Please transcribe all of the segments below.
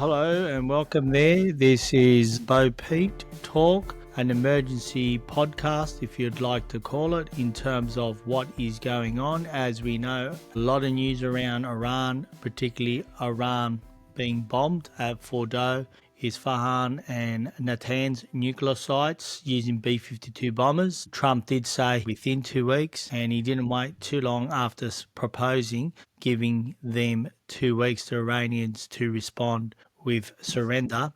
Hello and welcome there. This is Bo Pete Talk, an emergency podcast, if you'd like to call it, in terms of what is going on. As we know, a lot of news around Iran, particularly Iran being bombed at Fordow, Isfahan and Natanz nuclear sites using B-52 bombers. Trump did say within 2 weeks, and he didn't wait too long after proposing giving them 2 weeks to Iranians to respond with surrender.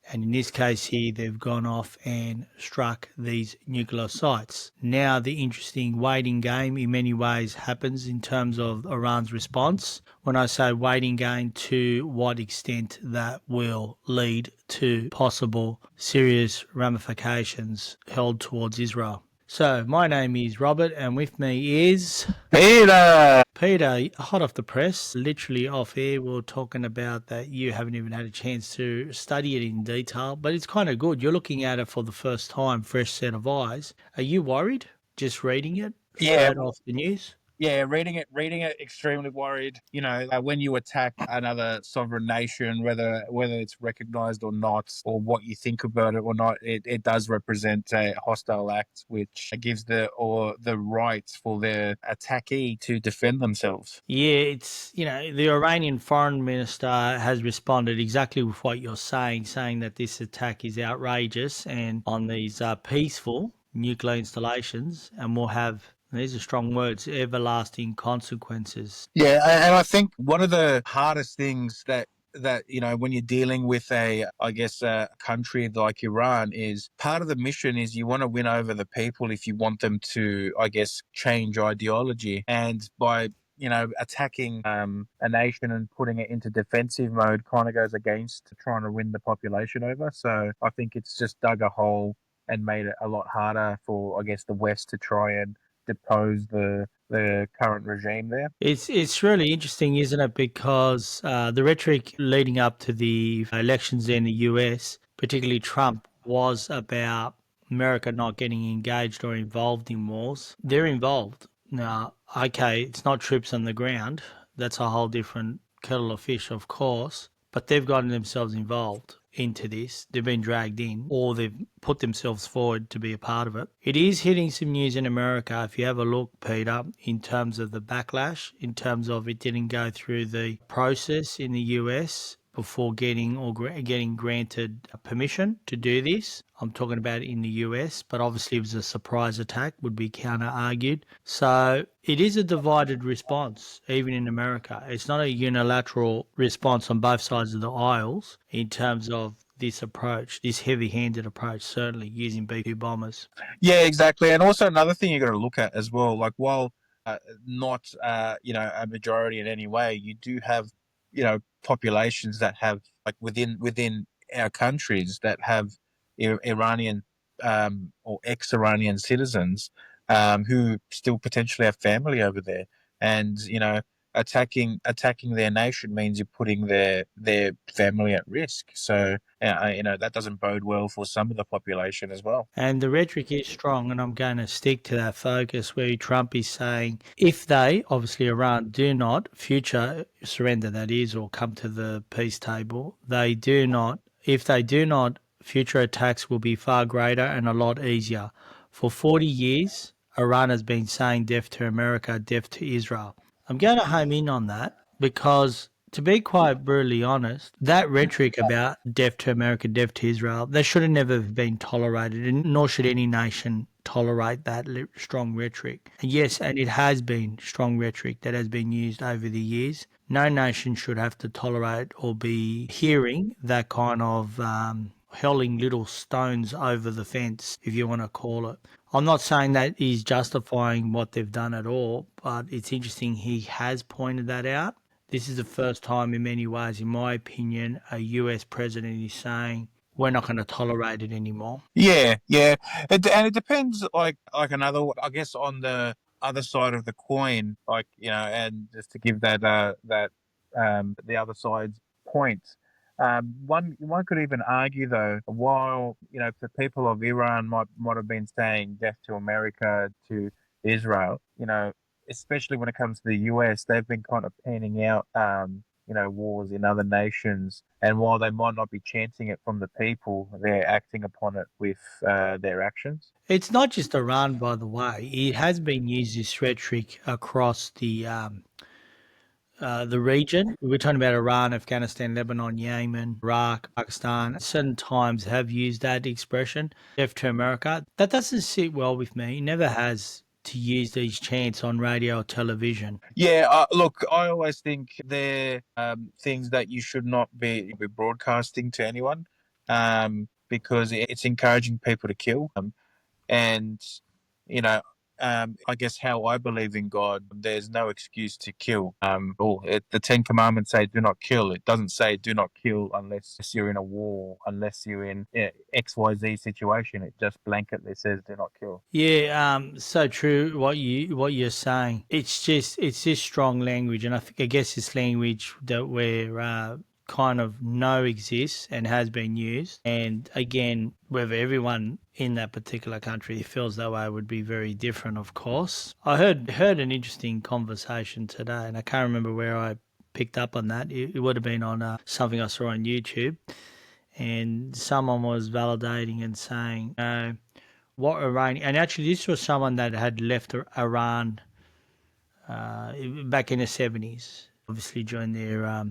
And in this case here, they've gone off and struck these nuclear sites. Now, the interesting waiting game in many ways happens in terms of Iran's response. When I say waiting game, to what extent that will lead to possible serious ramifications held towards Israel. So, my name is Robert, and with me is Peter. Peter, hot off the press, literally off air. We were talking about that you haven't even had a chance to study it in detail, but it's kind of good. You're looking at it for the first time, fresh set of eyes. Are you worried just reading it Yeah, straight off the news? yeah, reading it, extremely worried. When you attack another sovereign nation, whether it's recognized or not, or what you think about it or not, it does represent a hostile act, which gives the rights for the attackee to defend themselves. Yeah, the Iranian foreign minister has responded exactly with what you're saying that this attack is outrageous and on these peaceful nuclear installations and will have, these are strong words, everlasting consequences. Yeah, and I think one of the hardest things that when you're dealing with a country like Iran, is part of the mission is you want to win over the people if you want them to, I guess, change ideology. And by attacking a nation and putting it into defensive mode kind of goes against trying to win the population over. So I think it's just dug a hole and made it a lot harder for, I guess, the West to try and depose the current regime there. It's really interesting, isn't it? Because the rhetoric leading up to the elections in the US, particularly Trump, was about America not getting engaged or involved in wars. They're involved. Now, okay, it's not troops on the ground. That's a whole different kettle of fish, of course. But they've gotten themselves involved into this. They've been dragged in, or they've put themselves forward to be a part of it. It is hitting some news in America. If you have a look, Peter, in terms of the backlash, in terms of it didn't go through the process in the US before getting granted permission to do this. I'm talking about in the US, but obviously it was a surprise attack, would be counter-argued. So it is a divided response, even in America. It's not a unilateral response on both sides of the aisles in terms of this approach, this heavy-handed approach, certainly using B-2 bombers. Yeah, exactly. And also another thing you got to look at as well, like while not a majority in any way, you do have populations that have, like, within our countries that have Iranian or ex-Iranian citizens who still potentially have family over there, and attacking their nation means you're putting their family at risk. So that doesn't bode well for some of the population as well. And the rhetoric is strong, and I'm going to stick to that focus where Trump is saying if they, obviously Iran, do not future surrender, that is, or come to the peace table, if they do not, future attacks will be far greater and a lot easier. For 40 years, Iran has been saying death to America, death to Israel. I'm going to home in on that because, to be quite brutally honest, that rhetoric about death to America, death to Israel, that should have never been tolerated, and nor should any nation tolerate that strong rhetoric. And yes, and it has been strong rhetoric that has been used over the years. No nation should have to tolerate or be hearing that kind of hurling little stones over the fence, if you want to call it. I'm not saying that is justifying what they've done at all, but it's interesting he has pointed that out. This is the first time in many ways, in my opinion, a US president is saying we're not going to tolerate it anymore. Yeah, yeah, and it depends. Like another, I guess, on the other side of the coin, and just to give the other side's point. One could even argue, though, while the people of Iran might have been saying death to America, to Israel, especially when it comes to the US, they've been kind of panning out, wars in other nations. And while they might not be chanting it from the people, they're acting upon it with their actions. It's not just Iran, by the way. It has been used this rhetoric across the region. We're talking about Iran, Afghanistan, Lebanon, Yemen, Iraq, Pakistan. Certain times have used that expression, death to America. That doesn't sit well with me. It never has to use these chants on radio or television. Yeah, look, I always think they're things that you should not be broadcasting to anyone, because it's encouraging people to kill. And you know, I guess how I believe in God, there's no excuse to kill. The Ten Commandments say, "Do not kill." It doesn't say, "Do not kill," unless you're in a war, unless you're in XYZ situation. It just blanketly says, "Do not kill." Yeah, so true what you're saying. It's just strong language, and I guess this language that we're kind of know exists and has been used. And again, whether everyone in that particular country feels that way would be very different, of course. I heard an interesting conversation today, and I can't remember where I picked up on that. It would have been on something I saw on YouTube, and someone was validating and saying, what Iran, and actually this was someone that had left Iran back in the 70s, obviously during their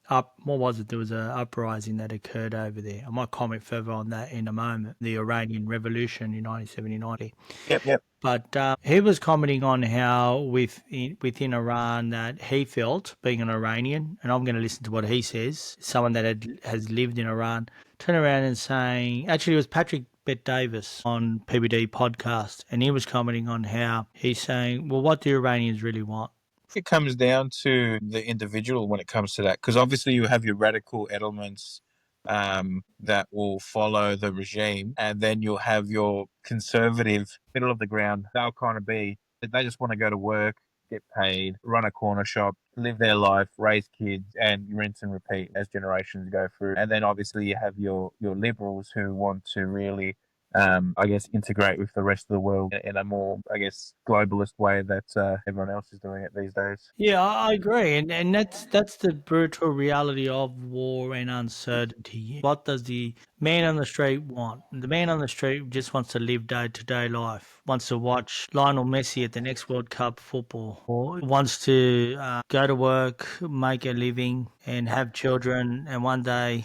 what was it? There was an uprising that occurred over there. I might comment further on that in a moment. The Iranian Revolution in 1970. Yep, yep. But he was commenting on how within Iran that he felt, being an Iranian, and I'm going to listen to what he says, someone that has lived in Iran, turn around and saying, actually it was Patrick Bet Davis on PBD podcast, and he was commenting on how he's saying, well, what do Iranians really want? It comes down to the individual when it comes to that, because obviously you have your radical elements that will follow the regime, and then you'll have your conservative middle of the ground. They'll kind of be, they just want to go to work, get paid, run a corner shop, live their life, raise kids, and rinse and repeat as generations go through. And then obviously you have your liberals who want to really I guess, integrate with the rest of the world in a more, I guess, globalist way that everyone else is doing it these days. Yeah, I agree, and that's the brutal reality of war and uncertainty. What does the man on the street want? The man on the street just wants to live day to day life. Wants to watch Lionel Messi at the next World Cup football, or wants to go to work, make a living, and have children, and one day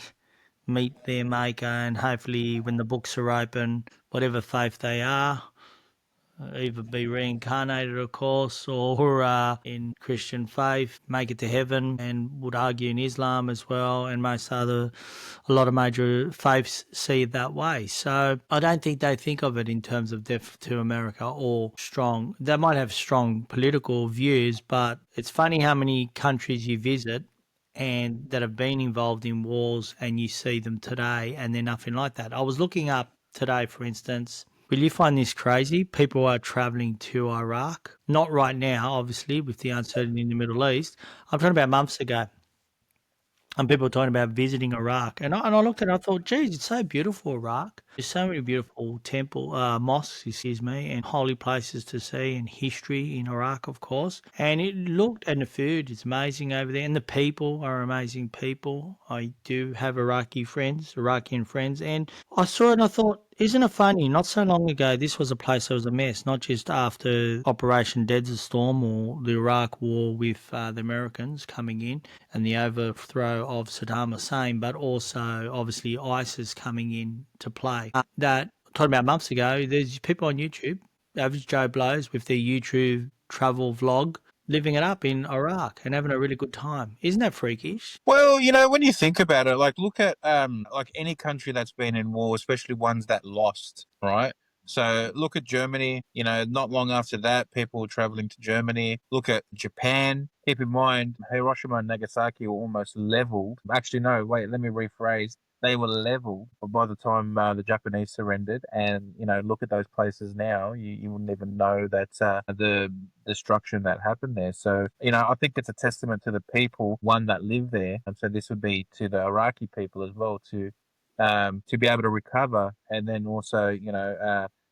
meet their maker, and hopefully, when the books are open, whatever faith they are, either be reincarnated, of course, or in Christian faith, make it to heaven, and would argue in Islam as well, and a lot of major faiths see it that way. So I don't think they think of it in terms of death to America or strong. They might have strong political views, but it's funny how many countries you visit and that have been involved in wars and you see them today and they're nothing like that. I was looking up today, for instance. Will you find this crazy? People are traveling to Iraq. Not right now, obviously, with the uncertainty in the Middle East. I'm talking about months ago. And people were talking about visiting Iraq. And I looked at it, I thought, geez, it's so beautiful, Iraq. There's so many beautiful mosques, excuse me, and holy places to see and history in Iraq, of course. And and the food is amazing over there. And the people are amazing people. I do have Iraqian friends. And I saw it and I thought, isn't it funny? Not so long ago, this was a place that was a mess, not just after Operation Desert Storm or the Iraq War with the Americans coming in and the overthrow of Saddam Hussein, but also obviously ISIS coming in to play. That talking about months ago, there's people on YouTube, average Joe Blows with their YouTube travel vlog, living it up in Iraq and having a really good time. Isn't that freakish? Well, when you think about it, like look at like any country that's been in war, especially ones that lost, right? So look at Germany, not long after that, people were traveling to Germany. Look at Japan. Keep in mind, Hiroshima and Nagasaki were almost leveled. Actually, no, wait, let me rephrase. They were leveled by the time the Japanese surrendered. And, look at those places now. You wouldn't even know that the destruction that happened there. So, I think it's a testament to the people, one, that live there. And so this would be to the Iraqi people as well to be able to recover and then also,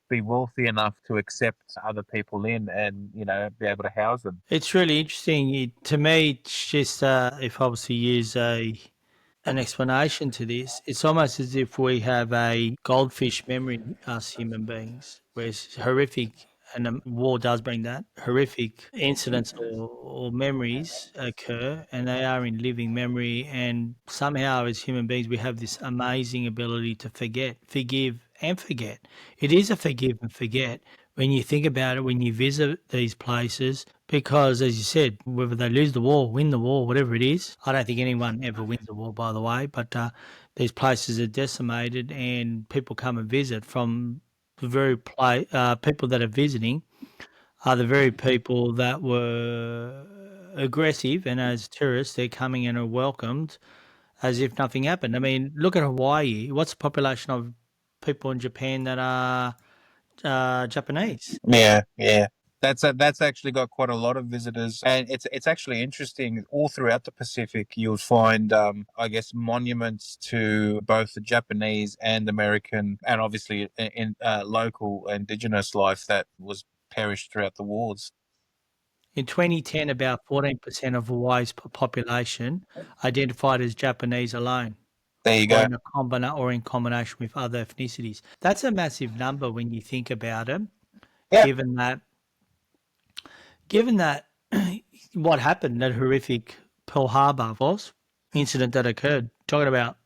be wealthy enough to accept other people in and, be able to house them. It's really interesting. To me, it's just if I was to use an explanation to this, it's almost as if we have a goldfish memory, us human beings, where it's horrific, and war does bring that horrific incidents or memories occur, and they are in living memory. And somehow, as human beings, we have this amazing ability to forget, forgive, and forget. It is a forgive and forget when you think about it, when you visit these places, because as you said, whether they lose the war, win the war, whatever it is, I don't think anyone ever wins a war, by the way, but these places are decimated and people come and visit from the very people that are visiting are the very people that were aggressive, and as tourists, they're coming and are welcomed as if nothing happened. I mean, look at Hawaii. What's the population of people in Japan that are Japanese? Yeah, yeah. That's actually got quite a lot of visitors, and it's actually interesting. All throughout the Pacific, you'll find, I guess, monuments to both the Japanese and American, and obviously in local indigenous life that was perished throughout the wars. In 2010, about 14% of Hawaii's population identified as Japanese alone, There you or go. in combination with other ethnicities. That's a massive number when you think about it. Yeah. Given that, given that, what happened, that horrific Pearl Harbor was incident that occurred. Talking about,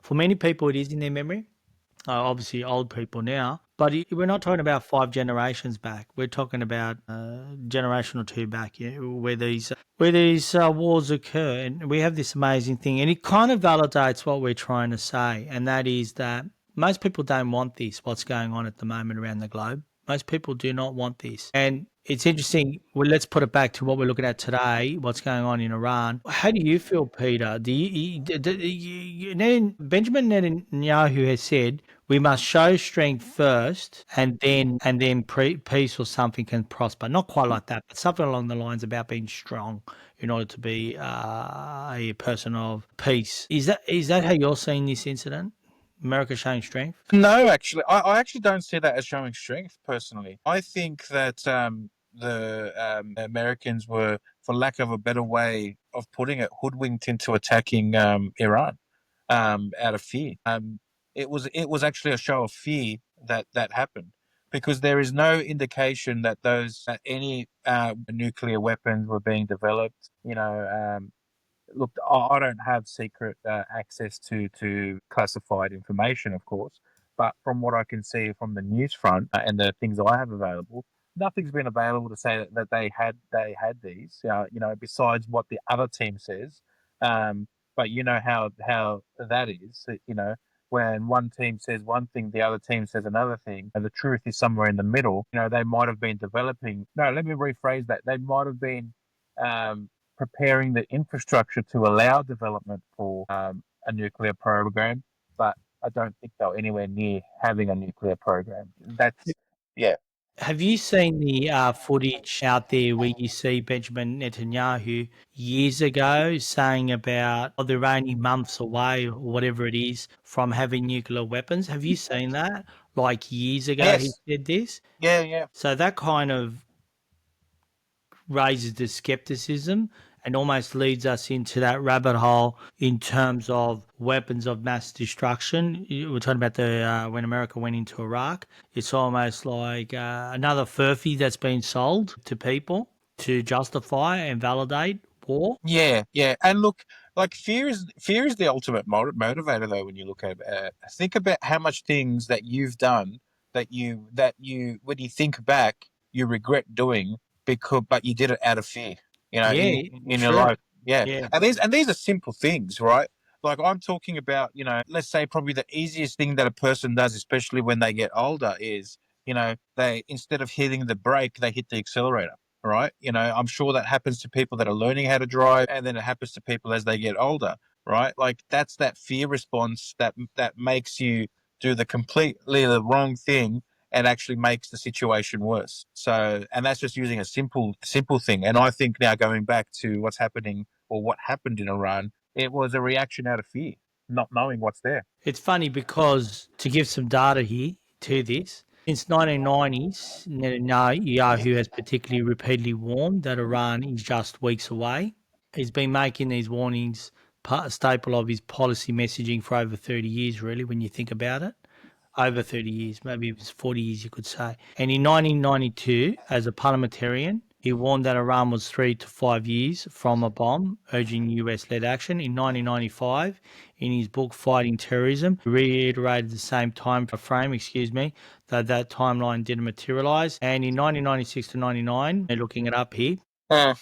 for many people, it is in their memory. Obviously old people now, but we're not talking about 5 generations back. We're talking about generation or two back, where these wars occur, and we have this amazing thing, and it kind of validates what we're trying to say, and that is that most people don't want this. What's going on at the moment around the globe? Most people do not want this, and it's interesting. Well, let's put it back to what we're looking at today. What's going on in Iran? How do you feel, Peter? Benjamin Netanyahu has said we must show strength first, and then peace or something can prosper. Not quite like that, but something along the lines about being strong in order to be a person of peace. Is that how you're seeing this incident? America showing strength? No, actually, I actually don't see that as showing strength personally. I think that the Americans were, for lack of a better way of putting it, hoodwinked into attacking Iran out of fear. It was actually a show of fear that happened because there is no indication that those that any nuclear weapons were being developed. Look, I don't have secret access to classified information, of course, but from what I can see from the news front and the things I have available, nothing's been available to say that they had these. Besides what the other team says, but you know how that is. When one team says one thing, the other team says another thing, and the truth is somewhere in the middle. They might have been developing. No, let me rephrase that. They might have been. Preparing the infrastructure to allow development for a nuclear program, but I don't think they're anywhere near having a nuclear program. That's yeah. Have you seen the footage out there where you see Benjamin Netanyahu years ago saying about, oh, they're only months away or whatever it is from having nuclear weapons? Have you seen that? Like years ago, he Yes. said this. Yeah. Yeah. So that kind of raises the skepticism and almost leads us into that rabbit hole in terms of weapons of mass destruction. We're talking about the when America went into Iraq. It's almost like another furphy that's been sold to people to justify and validate war. Yeah, yeah, and look, like fear is the ultimate motivator, though. When you look at think about how much things that you've done that you when you think back you regret doing because but you did it out of fear. Yeah, In your true. life, yeah, Yeah. and these are simple things, right? Like I'm talking about, let's say probably the easiest thing that a person does, especially when they get older, is they instead of hitting the brake, they hit the accelerator, right? I'm sure that happens to people that are learning how to drive, and then it happens to people as they get older, right? Like that's that fear response that makes you do the completely the wrong thing and actually makes the situation worse. So, and that's just using a simple thing. And I think now going back to what's happening or what happened in Iran, it was a reaction out of fear, not knowing what's there. It's funny because to give some data here to this, Since 1990s, Netanyahu has particularly repeatedly warned that Iran is just weeks away. He's been making these warnings a staple of his policy messaging for over 30 years, really, when you think about it. Over 30 years, maybe it was 40 years, you could say. And in 1992, as a parliamentarian, he warned that Iran was 3 to 5 years from a bomb, urging US led action. In 1995, in his book Fighting Terrorism, he reiterated the same time frame, though that timeline didn't materialize. And in 1996 to 99, they're looking it up here, Uh,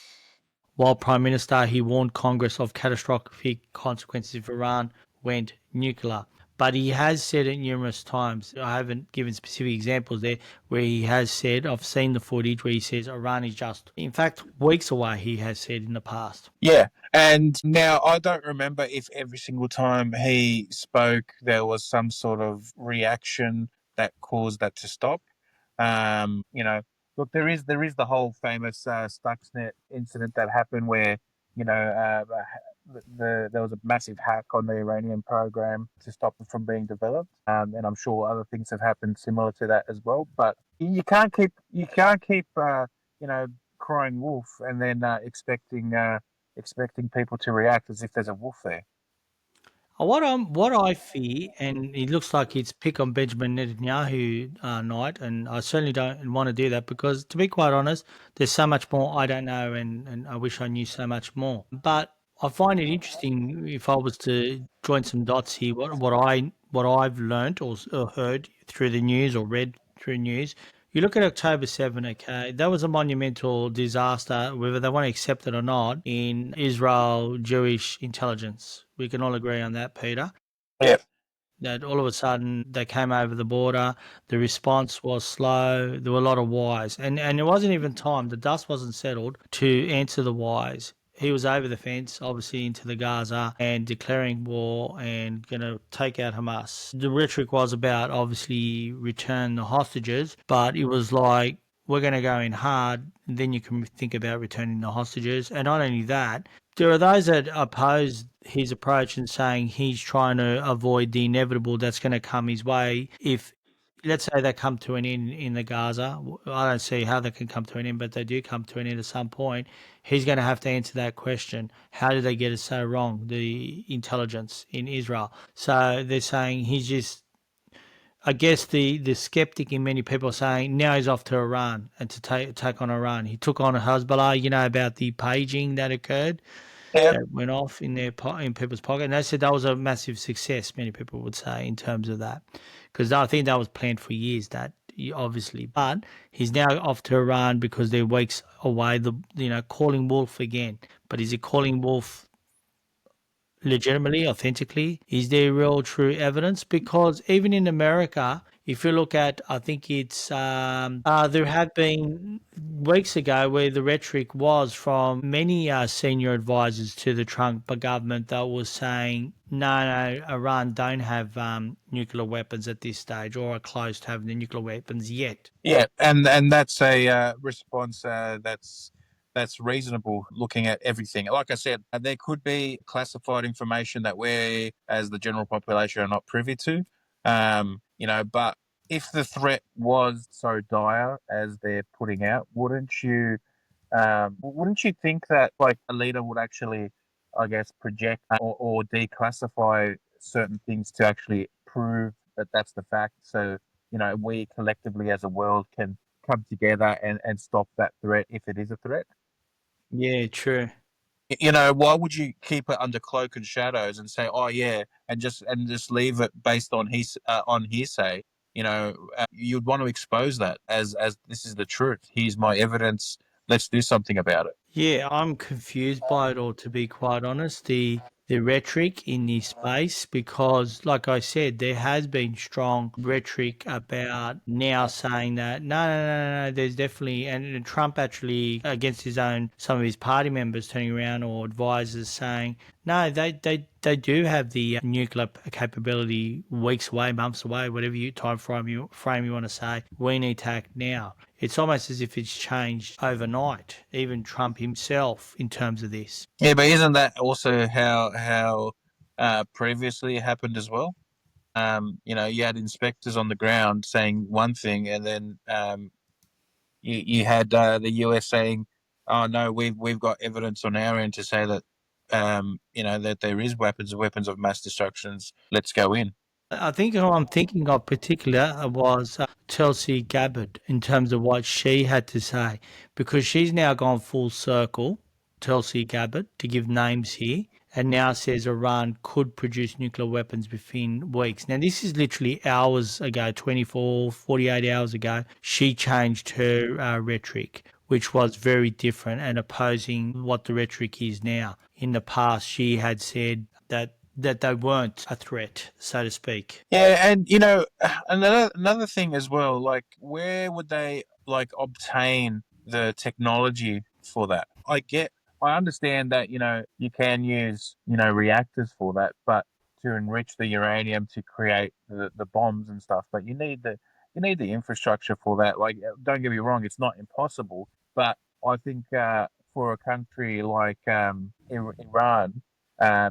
while Prime Minister, he warned Congress of catastrophic consequences if Iran went nuclear. But he has said it numerous times. I haven't given specific examples there where he has said, I've seen the footage where he says Iran is just, in fact, weeks away, he has said in the past. yeah. And now I don't remember if every single time he spoke there was some sort of reaction that caused that to stop. You know, look, there is the whole famous Stuxnet incident that happened where you know there was a massive hack on the Iranian program to stop it from being developed, and I'm sure other things have happened similar to that as well. But you can't keep crying wolf and then expecting people to react as if there's a wolf there. What I fear, and it looks like it's pick on Benjamin Netanyahu night, and I certainly don't want to do that because, to be quite honest, there's so much more I don't know, and I wish I knew so much more. But I find it interesting if I was to join some dots here. What I've learnt or heard through the news or read through news. You look at October 7, okay, that was a monumental disaster, whether they want to accept it or not, in Israel Jewish intelligence. We can all agree on that, Peter. Yeah. That all of a sudden they came over the border, the response was slow, there were a lot of whys, and it wasn't even time, the dust wasn't settled to answer the whys. He was over the fence, obviously into the Gaza and declaring war and going to take out Hamas. The rhetoric was about obviously return the hostages, but it was like, we're going to go in hard, and then you can think about returning the hostages. And not only that, there are those that oppose his approach and saying he's trying to avoid the inevitable that's going to come his way if, let's say, they come to an end in the Gaza. I don't see how they can come to an end, but they do come to an end at some point. He's going to have to answer that question. How did they get it so wrong, the intelligence in Israel? So they're saying he's just, I guess the skeptic in many people are saying now he's off to Iran and to take on Iran. He took on Hezbollah, about the paging that occurred Yeah. that went off in in people's pocket, and they said that was a massive success. Many people would say in terms of that, because I think that was planned for years. That obviously, but he's now off to Iran because they're weeks away. Calling wolf again, but is he calling wolf legitimately, authentically? Is there real true evidence? Because even in America, if you look at, I think it's there have been weeks ago where the rhetoric was from many senior advisors to the Trump government that was saying, no, no, Iran don't have nuclear weapons at this stage or are close to having the nuclear weapons yet. Yeah, and that's a response that's reasonable looking at everything. Like I said, there could be classified information that we, as the general population, are not privy to. But if the threat was so dire as they're putting out, wouldn't you think that like a leader would actually, I guess, project or declassify certain things to actually prove that that's the fact? So we collectively as a world can come together and stop that threat if it is a threat. Yeah, true. Why would you keep it under cloak and shadows and say, "Oh yeah," and just leave it based on hearsay? You'd want to expose that as this is the truth. Here's my evidence. Let's do something about it. Yeah, I'm confused by it all, to be quite honest. The rhetoric in this space, because, like I said, there has been strong rhetoric about now saying that no, no, no, no, no, there's definitely, and Trump actually against his own, some of his party members turning around or advisors saying no, they do have the nuclear capability weeks away, months away, whatever frame you want to say. We need to act now. It's almost as if it's changed overnight, even Trump himself, in terms of this. Yeah, but isn't that also how previously it happened as well? You had inspectors on the ground saying one thing, and then you had the US saying, "Oh no, we've got evidence on our end to say that that there is weapons of mass destructions. Let's go in." I think who I'm thinking of particular was Chelsea Gabbard in terms of what she had to say, because she's now gone full circle, Chelsea Gabbard, to give names here, and now says Iran could produce nuclear weapons within weeks. Now, this is literally hours ago, 24, 48 hours ago. She changed her rhetoric, which was very different and opposing what the rhetoric is now. In the past, she had said that they weren't a threat, so to speak. Yeah, and another thing as well, like where would they like obtain the technology for that? I understand that you can use reactors for that, but to enrich the uranium to create the bombs and stuff, but you need the infrastructure for that. Like, don't get me wrong, it's not impossible, but I think for a country like Iran,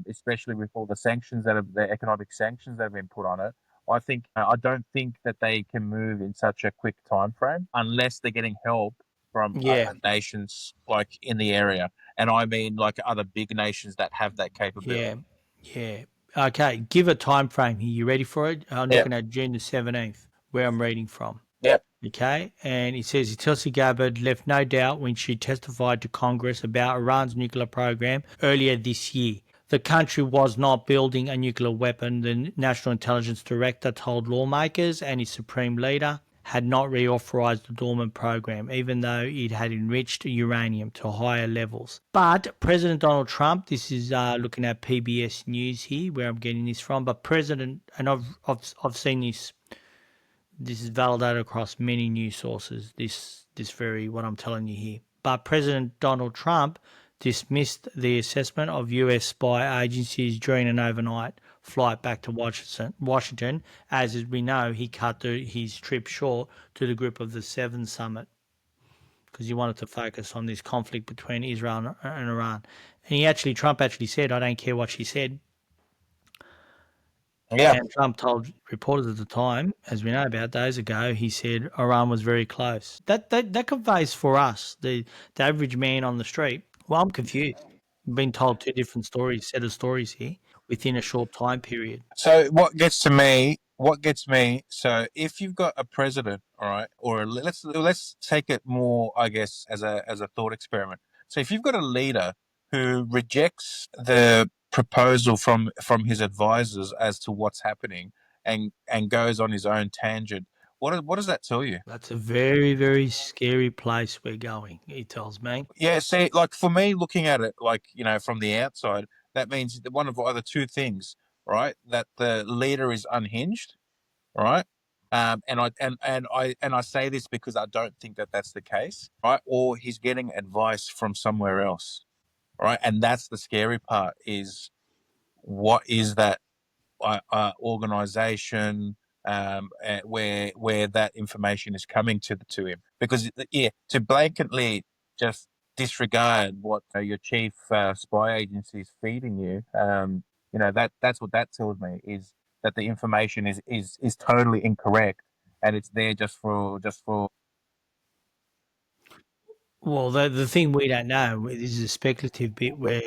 especially with all the economic sanctions that have been put on it. I don't think that they can move in such a quick time frame unless they're getting help from Yeah, other nations like in the area, and I mean like other big nations that have that capability. yeah, yeah. Okay, give a time frame here. You ready for it? I'm Yeah, looking at June the 17th, where I'm reading from. yeah, Okay, and it says Tulsi Gabbard left no doubt when she testified to Congress about Iran's nuclear program earlier this year. The country was not building a nuclear weapon, the National Intelligence Director told lawmakers, and its supreme leader had not reauthorized the dormant program, even though it had enriched uranium to higher levels. But President Donald Trump, this is looking at PBS News here, where I'm getting this from, but President, and I've seen this is validated across many news sources. This very what I'm telling you here. But President Donald Trump dismissed the assessment of U.S. spy agencies during an overnight flight back to Washington. As we know, he cut his trip short to the Group of the Seven summit because he wanted to focus on this conflict between Israel and Iran. And Trump actually said, "I don't care what she said." yeah. And Trump told reporters at the time, as we know about days ago, he said Iran was very close. That conveys for us, the average man on the street. Well, I'm confused. I've been told two different stories, set of stories here within a short time period. So what gets me, so if you've got a president, all right, or let's take it more, I guess, as a thought experiment. So if you've got a leader who rejects the proposal from his advisors as to what's happening and goes on his own tangent, what does that tell you? That's a very, very scary place we're going, he tells me. Yeah, see, like for me, looking at it, like from the outside, that means that one of either two things, right? That the leader is unhinged, right? And I say this because I don't think that that's the case, right? Or he's getting advice from somewhere else, right? And that's the scary part is what is that organization where that information is coming to him, because yeah, to blanketly just disregard what your chief spy agency is feeding you, that's what that tells me is that the information is totally incorrect, and it's there just for. Well, the thing we don't know is a speculative bit where,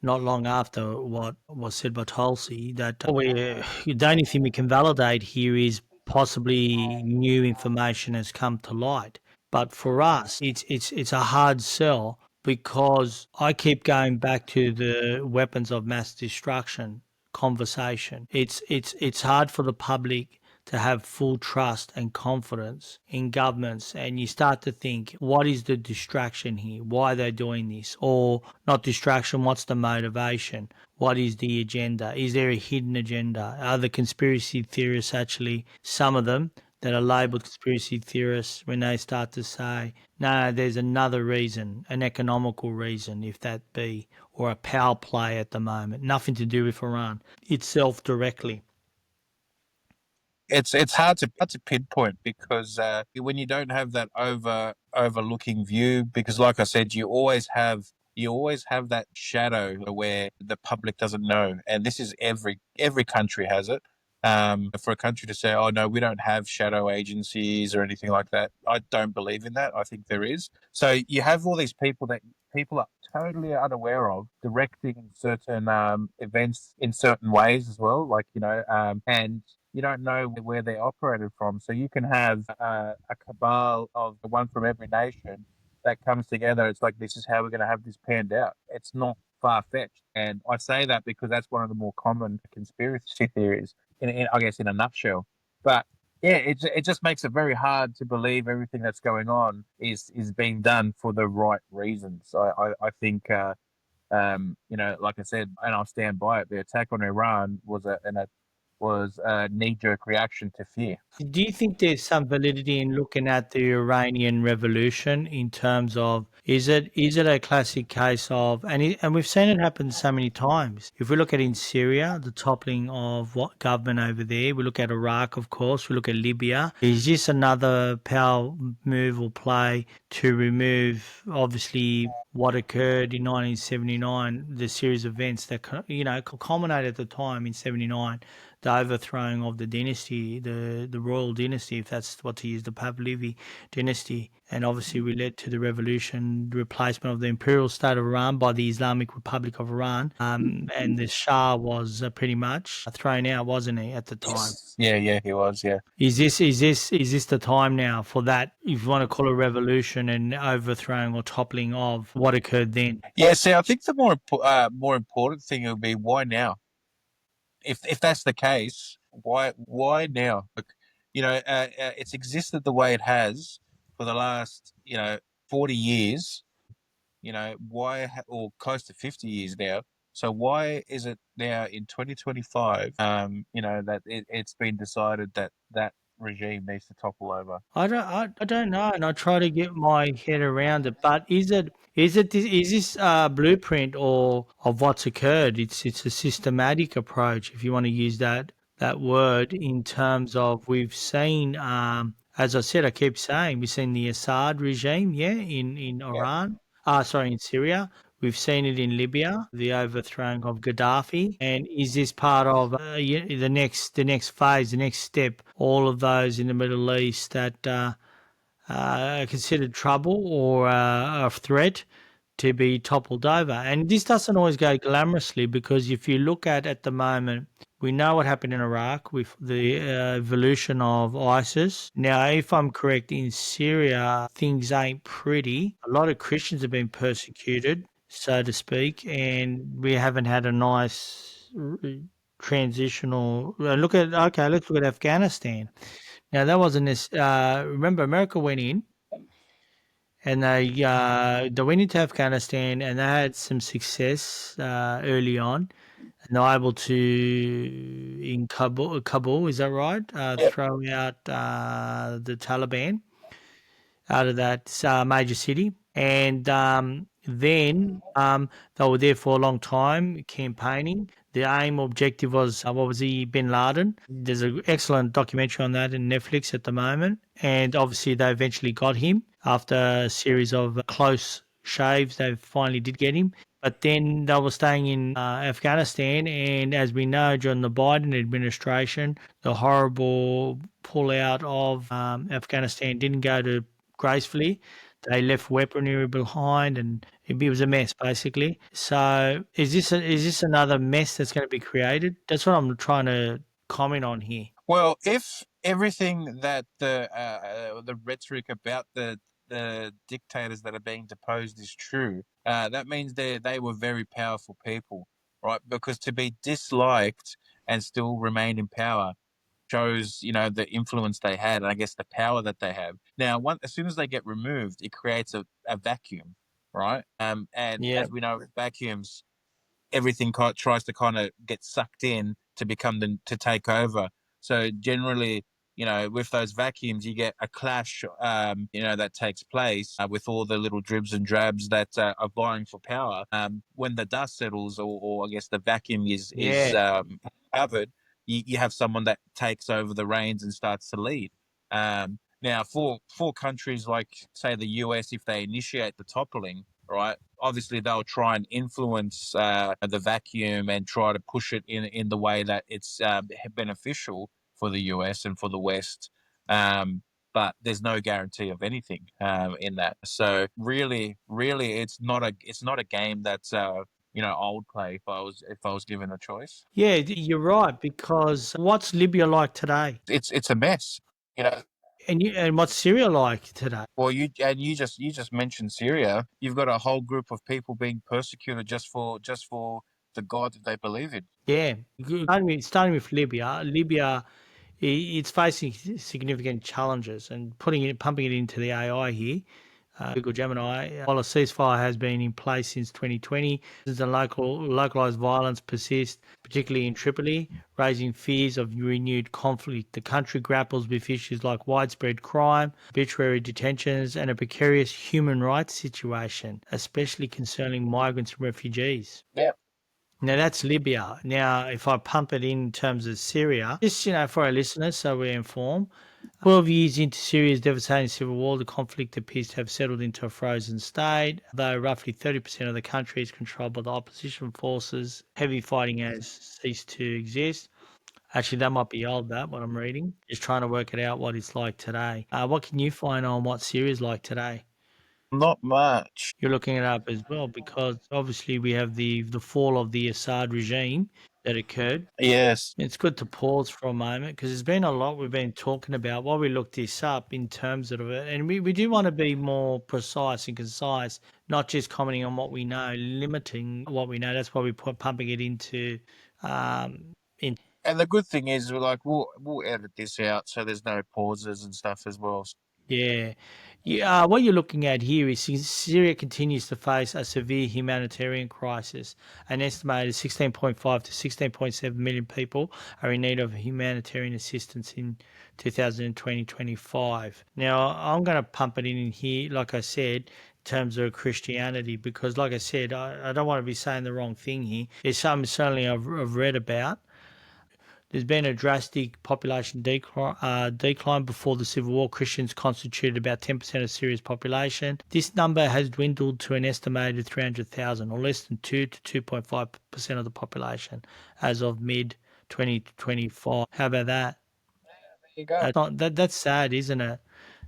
not long after what was said by Tulsi, that the only thing we can validate here is possibly new information has come to light. But for us, it's a hard sell because I keep going back to the weapons of mass destruction conversation. It's hard for the public to have full trust and confidence in governments, and you start to think, what is the distraction here? Why are they doing this? Or not distraction, what's the motivation? What is the agenda? Is there a hidden agenda? Are the conspiracy theorists actually, some of them that are labeled conspiracy theorists, when they start to say, no, there's another reason, an economical reason, if that be, or a power play at the moment, nothing to do with Iran itself directly. It's hard to pinpoint because when you don't have that overlooking view, because like I said, you always have that shadow where the public doesn't know, and this is every country has it. For a country to say, "Oh no, we don't have shadow agencies or anything like that," I don't believe in that. I think there is. So you have all these people that people are totally unaware of directing certain events in certain ways as well, like and you don't know where they're operated from. So you can have a cabal of one from every nation that comes together. It's like, this is how we're going to have this panned out. It's not far fetched, and I say that because that's one of the more common conspiracy theories. I guess in a nutshell, but yeah, it just makes it very hard to believe everything that's going on is being done for the right reasons. I think like I said, and I'll stand by it. The attack on Iran was a knee jerk reaction to fear. Do you think there's some validity in looking at the Iranian Revolution in terms of is it a classic case of and we've seen it happen so many times. If we look at in Syria, the toppling of what government over there, we look at Iraq, of course, we look at Libya. Is this another power move or play to remove obviously what occurred in 1979, the series of events that culminated at the time in 79, the overthrowing of the dynasty, the royal dynasty, if that's what to use, the Pahlavi dynasty, and obviously we led to the revolution, the replacement of the imperial state of Iran by the Islamic Republic of Iran, and the Shah was pretty much thrown out, wasn't he, at the time? Yes. Yeah, he was. Yeah. Is this the time now for that, if you want to call it a revolution and overthrowing or toppling of what occurred then? Yeah. See, I think the more important thing would be, why now? If that's the case, why now? Like, it's existed the way it has for the last 40 years. Or close to 50 years now. So why is it now in 2025? That it's been decided that that regime needs to topple over. I don't know, and I try to get my head around it. But is this blueprint or of what's occurred? It's a systematic approach, if you want to use that word, in terms of we've seen. As I said, I keep saying we've seen the Assad regime, yeah, in Yeah. Iran. Sorry, in Syria. We've seen it in Libya, the overthrowing of Gaddafi. And is this part of the next phase, the next step? All of those in the Middle East that are considered trouble or a threat to be toppled over. And this doesn't always go glamorously, because if you look at the moment, we know what happened in Iraq with the evolution of ISIS. Now, if I'm correct, in Syria, things ain't pretty. A lot of Christians have been persecuted, so to speak, and we haven't had a nice transitional look at. Okay, let's look at Afghanistan. Now, that wasn't this. Remember, America went in and they went into Afghanistan and they had some success early on, and they were able to in Kabul, is that right? Yep. Throw out the Taliban out of that major city. And then they were there for a long time campaigning. The aim objective was, what was he, Bin Laden? There's an excellent documentary on that in Netflix at the moment. And obviously, they eventually got him after a series of close shaves. They finally did get him. But then they were staying in Afghanistan. And as we know, during the Biden administration, the horrible pullout of Afghanistan didn't go to gracefully. They left weaponry behind, and it was a mess basically. So, is this another mess that's going to be created? That's what I'm trying to comment on here. Well, if everything that the rhetoric about the dictators that are being deposed is true, that means they were very powerful people, right? Because to be disliked and still remain in power shows, the influence they had, and I guess the power that they have. Now, as soon as they get removed, it creates a vacuum, right? And Yeah, as we know, vacuums, everything tries to kind of get sucked in to become to take over. So generally, with those vacuums, you get a clash, that takes place with all the little dribs and drabs that are vying for power. When the dust settles, or I guess the vacuum is yeah. covered, you have someone that takes over the reins and starts to lead. Now, for countries like, say, the US, if they initiate the toppling, right? Obviously, they'll try and influence the vacuum and try to push it in the way that it's beneficial for the US and for the West. Um, but there's no guarantee of anything in that. So really, it's not a game that's I would play if I was given a choice. Yeah, you're right, because what's Libya like today? It's a mess. You know, And what's Syria like today? Well, you just mentioned Syria. You've got a whole group of people being persecuted just for the God that they believe in. Yeah, starting with Libya. Libya, it's facing significant challenges, and pumping it into the AI here. Google Gemini. While a ceasefire has been in place since 2020, the localized violence persists, particularly in Tripoli, raising fears of renewed conflict. The country grapples with issues like widespread crime, arbitrary detentions, and a precarious human rights situation, especially concerning migrants and refugees. Yeah. Now that's Libya. Now, if I pump it in terms of Syria, just for our listeners, so we're informed. 12 years into Syria's devastating civil war, the conflict appears to have settled into a frozen state. Though roughly 30% of the country is controlled by the opposition forces, heavy fighting has ceased to exist. Actually, that might be old, that, what I'm reading. Just trying to work it out what it's like today. What can you find on what Syria's like today? Not much. You're looking it up as well, because obviously we have the fall of the Assad regime that occurred. Yes. It's good to pause for a moment, because there's been a lot we've been talking about while we look this up in terms of it. And we do want to be more precise and concise, not just commenting on what we know, limiting what we know. That's why we put pumping it in. And the good thing is, we'll edit this out so there's no pauses and stuff as well. Yeah. Yeah, what you're looking at here is Syria continues to face a severe humanitarian crisis. An estimated 16.5 to 16.7 million people are in need of humanitarian assistance in 2020-25. Now, I'm going to pump it in here, like I said, in terms of Christianity, because, like I said, I don't want to be saying the wrong thing here. It's something certainly I've read about. There's been a drastic population decline. Before the Civil War. Christians constituted about 10% of Syria's population. This number has dwindled to an estimated 300,000, or less than 2 to 2.5% of the population as of mid 2025. How about that? There you go. That's sad, isn't it?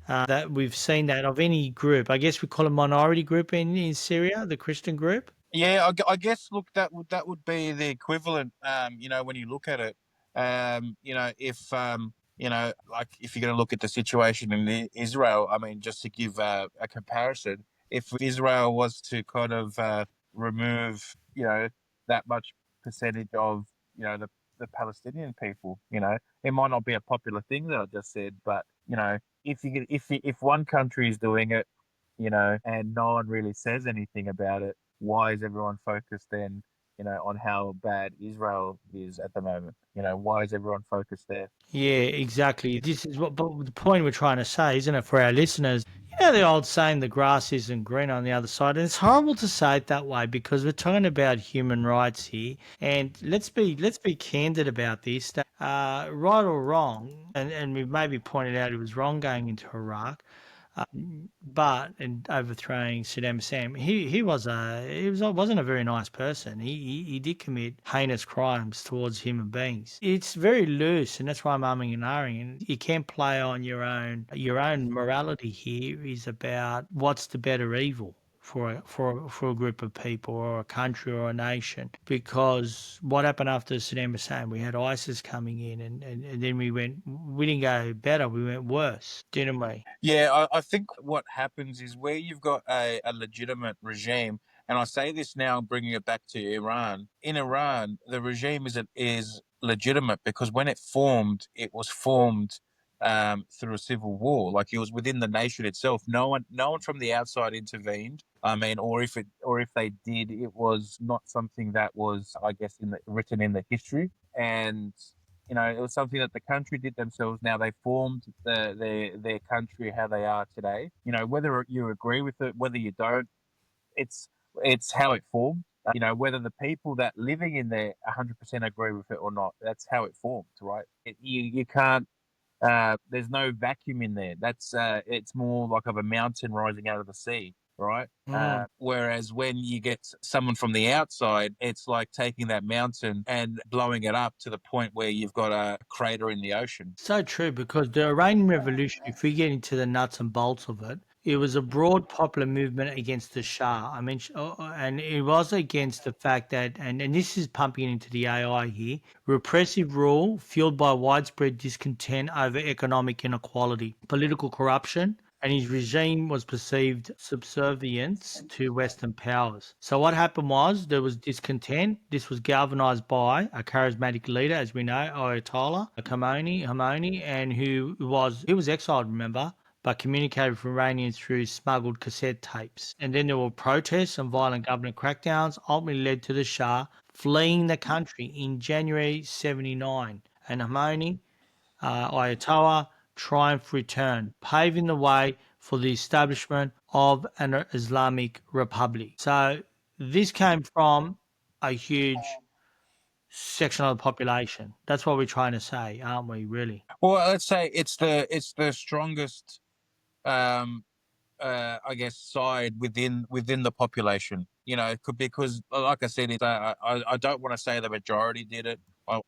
That we've seen that of any group. I guess we call it minority group in Syria, the Christian group. Yeah, I guess. Look, that would be the equivalent. When you look at it, like if you're going to look at the situation in Israel, I mean, just to give a comparison, if Israel was to kind of remove, that much percentage of, the Palestinian people, it might not be a popular thing that I just said, but if one country is doing it, and no one really says anything about it, why is everyone focused then, on how bad Israel is at the moment? Why is everyone focused there? Yeah, exactly. This is what, but the point we're trying to say, isn't it, for our listeners? The old saying, the grass isn't green on the other side. And it's horrible to say it that way, because we're talking about human rights here. And let's be candid about this. That, right or wrong, and we've maybe pointed out it was wrong going into Iraq. But in overthrowing Saddam Hussein, wasn't a very nice person. He did commit heinous crimes towards human beings. It's very loose, and that's why I'm umming and ahhing. And you can't play on your own morality here. Is about what's the better evil for a group of people, or a country, or a nation. Because what happened after Saddam Hussein? We had ISIS coming in, and then we didn't go better, we went worse, didn't we? Yeah, I think what happens is where you've got a legitimate regime, and I say this now, bringing it back to Iran. In Iran, the regime is legitimate because when it was formed through a civil war. Like, it was within the nation itself. No one from the outside intervened. I mean, or if they did, it was not something that was, I guess, written in the history. And it was something that the country did themselves. Now they formed their country how they are today. Whether you agree with it, whether you don't, it's it's how it formed. Whether the people that living in there 100% agree with it or not, that's how it formed, right? You can't. There's no vacuum in there. It's more like of a mountain rising out of the sea. right? Mm. Whereas when you get someone from the outside, it's like taking that mountain and blowing it up to the point where you've got a crater in the ocean. So true, because the Iranian Revolution, if we get into the nuts and bolts of it, it was a broad popular movement against the Shah. I mentioned, and it was against the fact that, and this is pumping into the AI here, repressive rule fueled by widespread discontent over economic inequality, political corruption, and his regime was perceived subservience to Western powers. So what happened was there was discontent. This was galvanized by a charismatic leader, as we know, Ayatollah Khamenei, and he was exiled, remember, but communicated with Iranians through smuggled cassette tapes. And then there were protests and violent government crackdowns, ultimately led to the Shah fleeing the country in January 79. And Khamenei Ayatollah triumph returned, paving the way for the establishment of an Islamic republic. So this came from a huge section of the population. That's what we're trying to say, aren't we, really? Well, let's say it's the strongest, um, I guess, side within the population. Because, like I said, I don't want to say the majority did it.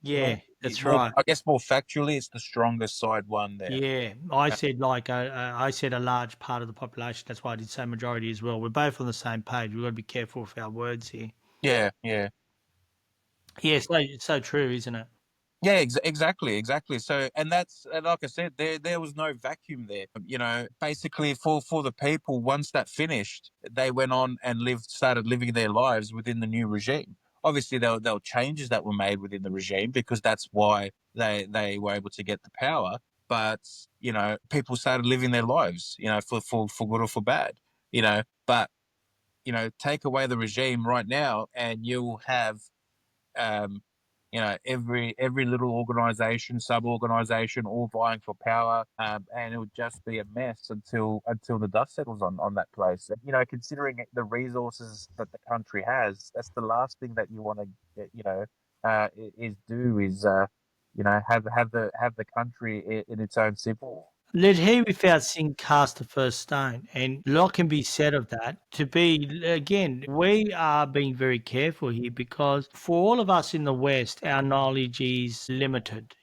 Yeah, that's right. I guess more factually, it's the strongest side won there. Yeah, I said like I said a large part of the population. That's why I did say majority as well. We're both on the same page. We've got to be careful with our words here. Yeah, yeah. Yes, it's so true, isn't it? Yeah, exactly. So, and like I said, there was no vacuum there. Basically for the people, once that finished, they went on and started living their lives within the new regime. Obviously, there were changes that were made within the regime because that's why they were able to get the power. But people started living their lives, for good or for bad. But take away the regime right now, and you'll have um, every little organization, sub-organization, all vying for power, and it would just be a mess until the dust settles on that place. Considering the resources that the country has, that's the last thing that you want to, have the country in its own civil. Let he without sin cast the first stone. And a lot can be said of that. To be, again, we are being very careful here because for all of us in the West, our knowledge is limited.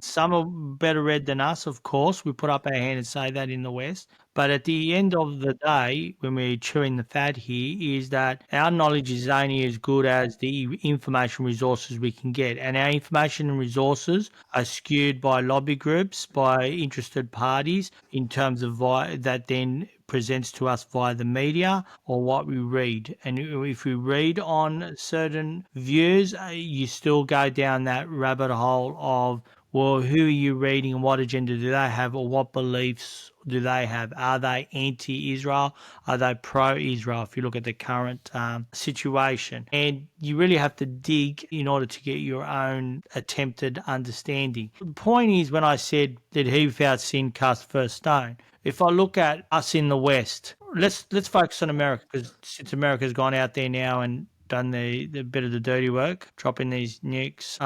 Some are better read than us, of course. We put up our hand and say that in the West. But at the end of the day, when we're chewing the fat here, is that our knowledge is only as good as the information resources we can get. And our information and resources are skewed by lobby groups, by interested parties, in terms of that then presents to us via the media or what we read. And if we read on certain views, you still go down that rabbit hole of, well, who are you reading and what agenda do they have or what beliefs do they have? Are they anti-Israel? Are they pro-Israel? If you look at the current situation, and you really have to dig in order to get your own attempted understanding. The point is, when I said that he without sin cast first stone, if I look at us in the West, let's focus on America, because since America's gone out there now and done the bit of the dirty work, dropping these nukes,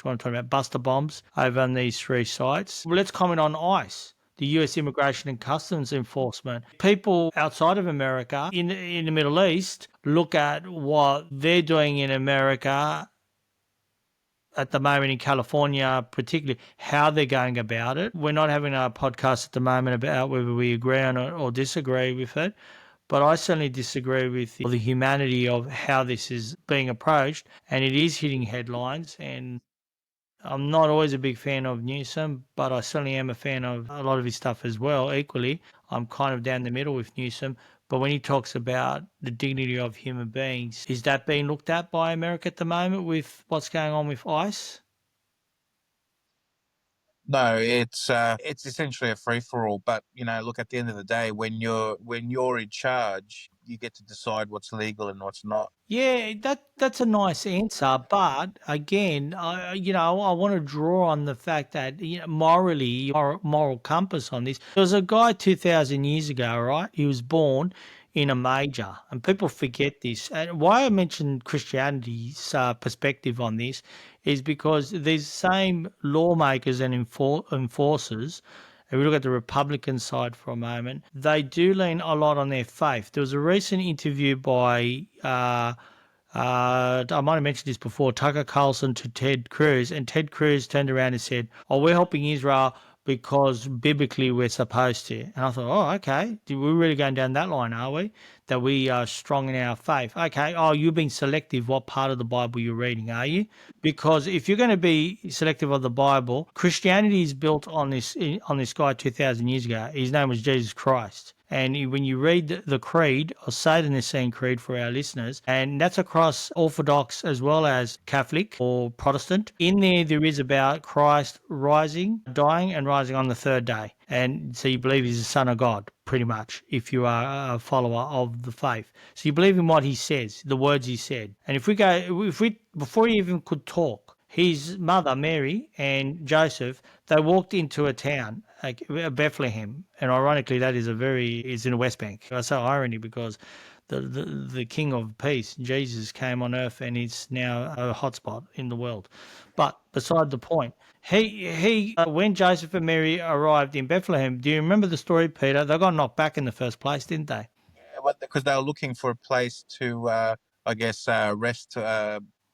what I'm talking about, buster bombs over on these three sites. Well, let's comment on ICE, the US Immigration and Customs Enforcement. People outside of America in the Middle East look at what they're doing in America at the moment in California, particularly how they're going about it. We're not having a podcast at the moment about whether we agree on it or disagree with it, but I certainly disagree with the humanity of how this is being approached, and it is hitting headlines. And I'm not always a big fan of Newsom, but I certainly am a fan of a lot of his stuff as well. Equally, I'm kind of down the middle with Newsom. But when he talks about the dignity of human beings, is that being looked at by America at the moment with what's going on with ICE? No, it's essentially a free for all. But look, at the end of the day, when you're in charge, you get to decide what's legal and what's not. Yeah, that's a nice answer, but again, I want to draw on the fact that morally, moral compass on this. There was a guy 2,000 years ago, right? He was born in a major, and people forget this. And why I mentioned Christianity's perspective on this is because these same lawmakers and enforcers if we look at the Republican side for a moment, they do lean a lot on their faith. There was a recent interview by I might have mentioned this before, Tucker Carlson to Ted Cruz, and Ted Cruz turned around and said, "Oh, we're helping Israel because biblically we're supposed to." And I thought, "Oh, okay. We're really going down that line, are we? That we are strong in our faith. Okay. Oh, you're being selective. What part of the Bible you're reading, are you? Because if you're going to be selective of the Bible, Christianity is built on this guy 2,000 years ago. His name was Jesus Christ. And when you read the creed, or say the Nicene Creed for our listeners, and that's across Orthodox as well as Catholic or Protestant, in there is about Christ rising, dying, and rising on the third day. And so you believe he's the Son of God, pretty much, if you are a follower of the faith. So you believe in what he says, the words he said. And before he even could talk, his mother, Mary, and Joseph, they walked into a town, like Bethlehem, and ironically, that is in the West Bank. I say irony because the King of Peace, Jesus, came on earth, and it's now a hotspot in the world. But beside the point, when Joseph and Mary arrived in Bethlehem, do you remember the story, Peter? They got knocked back in the first place, didn't they? Because they were looking for a place to, I guess, rest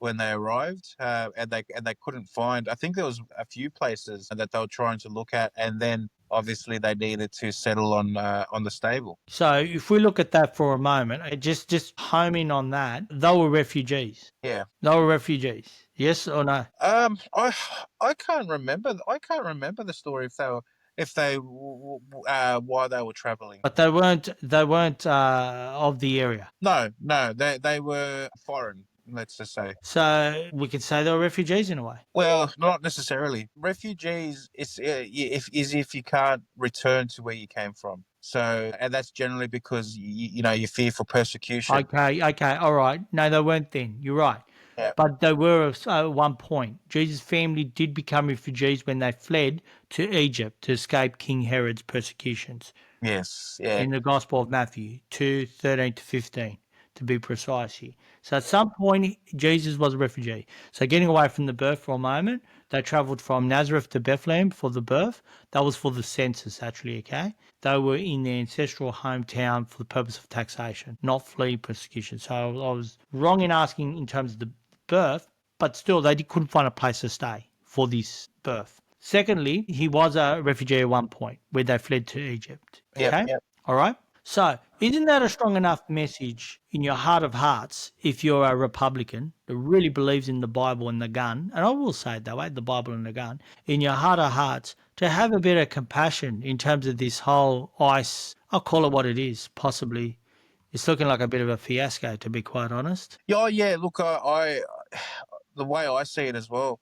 when they arrived, and they couldn't find. I think there was a few places that they were trying to look at, and then obviously they needed to settle on the stable. So if we look at that for a moment, just home in on that, they were refugees. Yeah. They were refugees. Yes or no? I can't remember. I can't remember the story if they why they were traveling. But they weren't of the area. No, no, they were foreign. Let's just say. So we could say they were refugees in a way. Well, not necessarily. Refugees is if you can't return to where you came from. So, and that's generally because you fear for persecution. Okay, all right. No, they weren't then. You're right. Yeah. But they were at one point. Jesus' family did become refugees when they fled to Egypt to escape King Herod's persecutions. Yes. Yeah. In the Gospel of Matthew 2:13 to 15, to be precise here. So at some point, Jesus was a refugee. So getting away from the birth for a moment, they travelled from Nazareth to Bethlehem for the birth. That was for the census, actually, okay? They were in their ancestral hometown for the purpose of taxation, not flee persecution. So I was wrong in asking in terms of the birth, but still, couldn't find a place to stay for this birth. Secondly, he was a refugee at one point where they fled to Egypt. Yep. Okay? Yep. All right? So, isn't that a strong enough message in your heart of hearts if you're a Republican that really believes in the Bible and the gun? And I will say it that way, the Bible and the gun, in your heart of hearts, to have a bit of compassion in terms of this whole ICE, I'll call it what it is, possibly. It's looking like a bit of a fiasco, to be quite honest. Yeah. Oh, yeah. Look, the way I see it as well,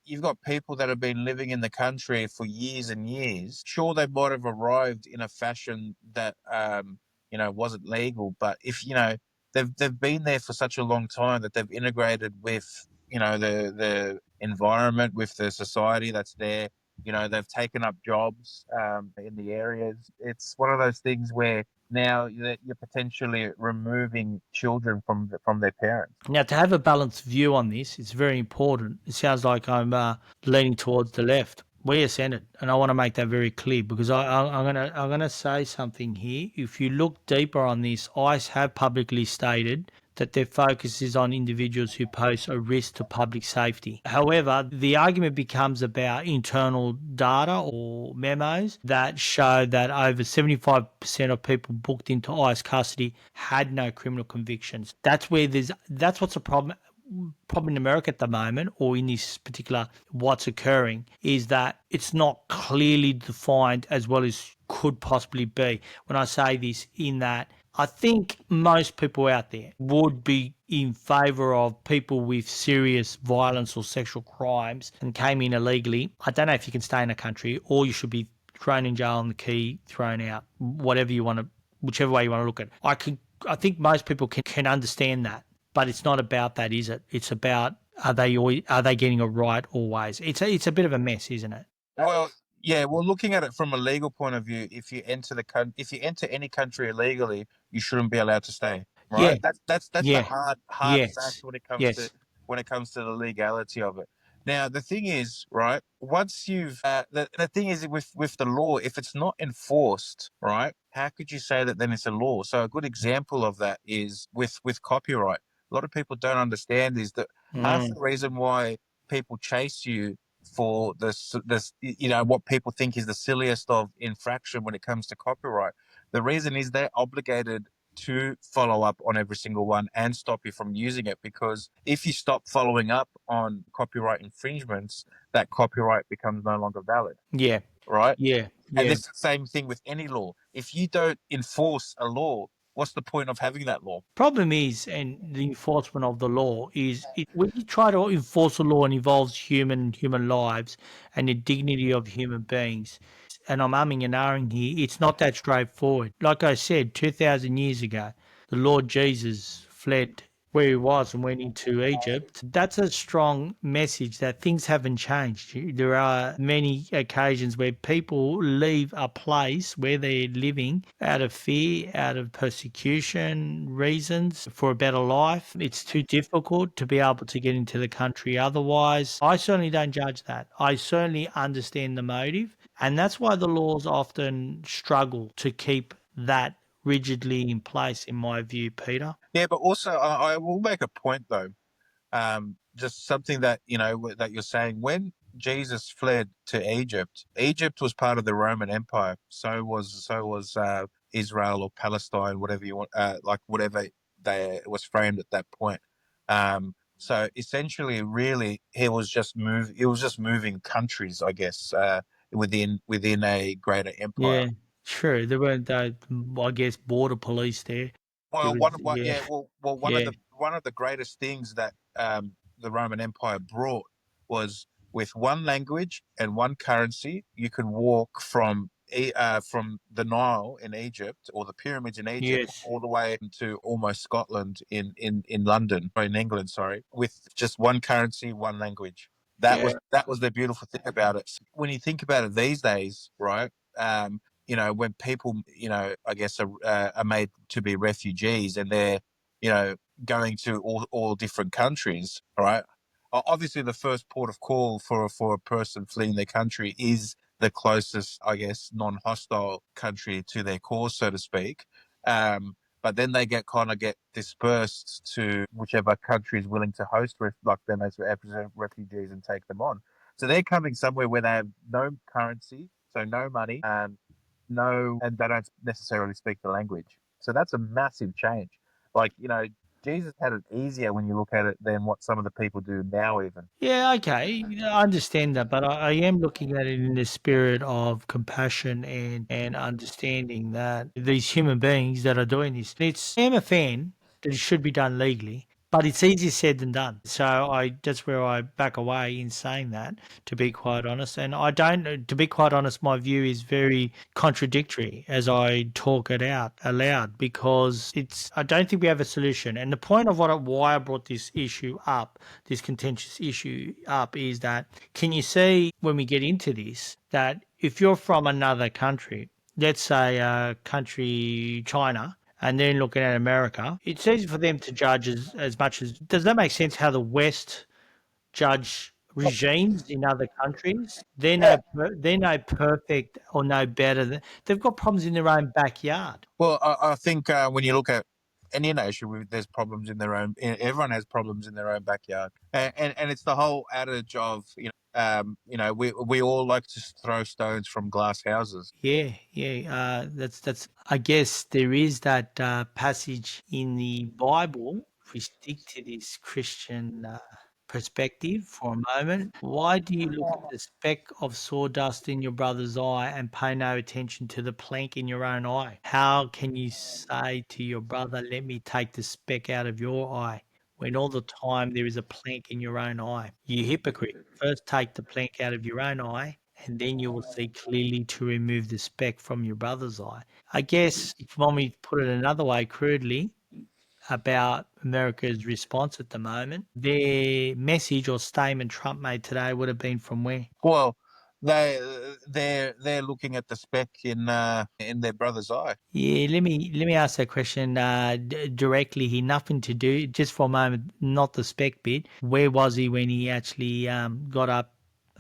you've got people that have been living in the country for years and years. Sure, they might have arrived in a fashion that wasn't legal, but if they've been there for such a long time that they've integrated with the environment, with the society that's there. They've taken up jobs in the areas. It's one of those things where now that you're potentially removing children from their parents. Now, to have a balanced view on this, it's very important. It sounds like I'm leaning towards the left. We ascended, and I want to make that very clear because I'm gonna say something here. If you look deeper on this, ICE have publicly stated that their focus is on individuals who pose a risk to public safety. However, the argument becomes about internal data or memos that show that over 75% of people booked into ICE custody had no criminal convictions. That's what's a problem in America at the moment, or in this particular what's occurring, is that it's not clearly defined as well as could possibly be. When I say this, in that I think most people out there would be in favour of people with serious violence or sexual crimes and came in illegally. I don't know if you can stay in a country, or you should be thrown in jail and the key thrown out, whichever way you want to look at it. I think most people can understand that, but it's not about that, is it? It's about are they getting it right always? It's a bit of a mess, isn't it? Well, yeah. Well, looking at it from a legal point of view, if you enter any country illegally, you shouldn't be allowed to stay. Yeah, Right? That's the yeah, hard fact yes, when it comes to yes. the legality of it. Now the thing is, right? Once you've the thing is with the law, if it's not enforced, right? How could you say that then it's a law? So a good example of that is with copyright. A lot of people don't understand is that half Mm, the reason why people chase you for this, you know, what people think is the silliest of infraction when it comes to copyright. The reason is they're obligated to follow up on every single one and stop you from using it, because if you stop following up on copyright infringements, that copyright becomes no longer valid, yeah, right? yeah, And yeah. this is the same thing with any law. If you don't enforce a law, what's the point of having that law? Problem is, and the enforcement of the law is, when you try to enforce a law and involves human lives and the dignity of human beings, and I'm umming and ahhing here, it's not that straightforward. Like I said, 2,000 years ago, the Lord Jesus fled where he was and went into Egypt. That's a strong message that things haven't changed. There are many occasions where people leave a place where they're living out of fear, out of persecution reasons for a better life. It's too difficult to be able to get into the country otherwise. I certainly don't judge that. I certainly understand the motive. And that's why the laws often struggle to keep that rigidly in place, in my view, Peter. Yeah, but also I will make a point though. Just something that that you're saying. When Jesus fled to Egypt, Egypt was part of the Roman Empire. So was Israel or Palestine, whatever you want, like whatever they it was framed at that point. So essentially, really, he was just move. It was just moving countries, I guess, within a greater empire. Yeah, true. There weren't, I guess, border police there. There Well, was, yeah, yeah, well, yeah, one of the greatest things that the Roman Empire brought was with one language and one currency, you could walk from the Nile in Egypt or the pyramids in Egypt yes, all the way to almost Scotland in London or in England, sorry, with just one currency, one language. yeah, That was the beautiful thing about it. When you think about it these days, right? When people, I guess are made to be refugees and they're, you know, going to all different countries, right? Obviously, the first port of call for a person fleeing their country is the closest, I guess, non-hostile country to their cause, so to speak. But then they get dispersed to whichever country is willing to host like them as refugees and take them on. So they're coming somewhere where they have no currency, so no money, and they don't necessarily speak the language. So that's a massive change. Like, Jesus had it easier when you look at it than what some of the people do now, even. yeah. Okay, I understand that, but I am looking at it in the spirit of compassion and understanding that these human beings that are doing this. I am a fan that it should be done legally, but it's easier said than done. So that's where I back away in saying that, to be quite honest. And I don't, to be quite honest, my view is very contradictory as I talk it out aloud, because I don't think we have a solution. And the point of why I brought this contentious issue up, is that, can you see, when we get into this, that if you're from another country, let's say country China, and then looking at America, it's easy for them to judge as much as, does that make sense, how the West judge regimes in other countries? They're no perfect or no better than, they've got problems in their own backyard. Well, I think when you look at any nation, there's problems in their own. Everyone has problems in their own backyard, and it's the whole adage of we all like to throw stones from glass houses. Yeah, yeah. That's. I guess there is that passage in the Bible. If we stick to this Christian perspective for a moment, why do you look at the speck of sawdust in your brother's eye and pay no attention to the plank in your own eye? How can you say to your brother, "Let me take the speck out of your eye," when all the time there is a plank in your own eye? You hypocrite! First, take the plank out of your own eye, and then you will see clearly to remove the speck from your brother's eye. I guess, if you want me to put it another way, crudely, about America's response at the moment, their message or statement Trump made today would have been from where? Well, they're looking at the speck in their brother's eye. Yeah, let me ask that question directly here. Nothing to do, just for a moment, not the spec bit. Where was he when he actually got up?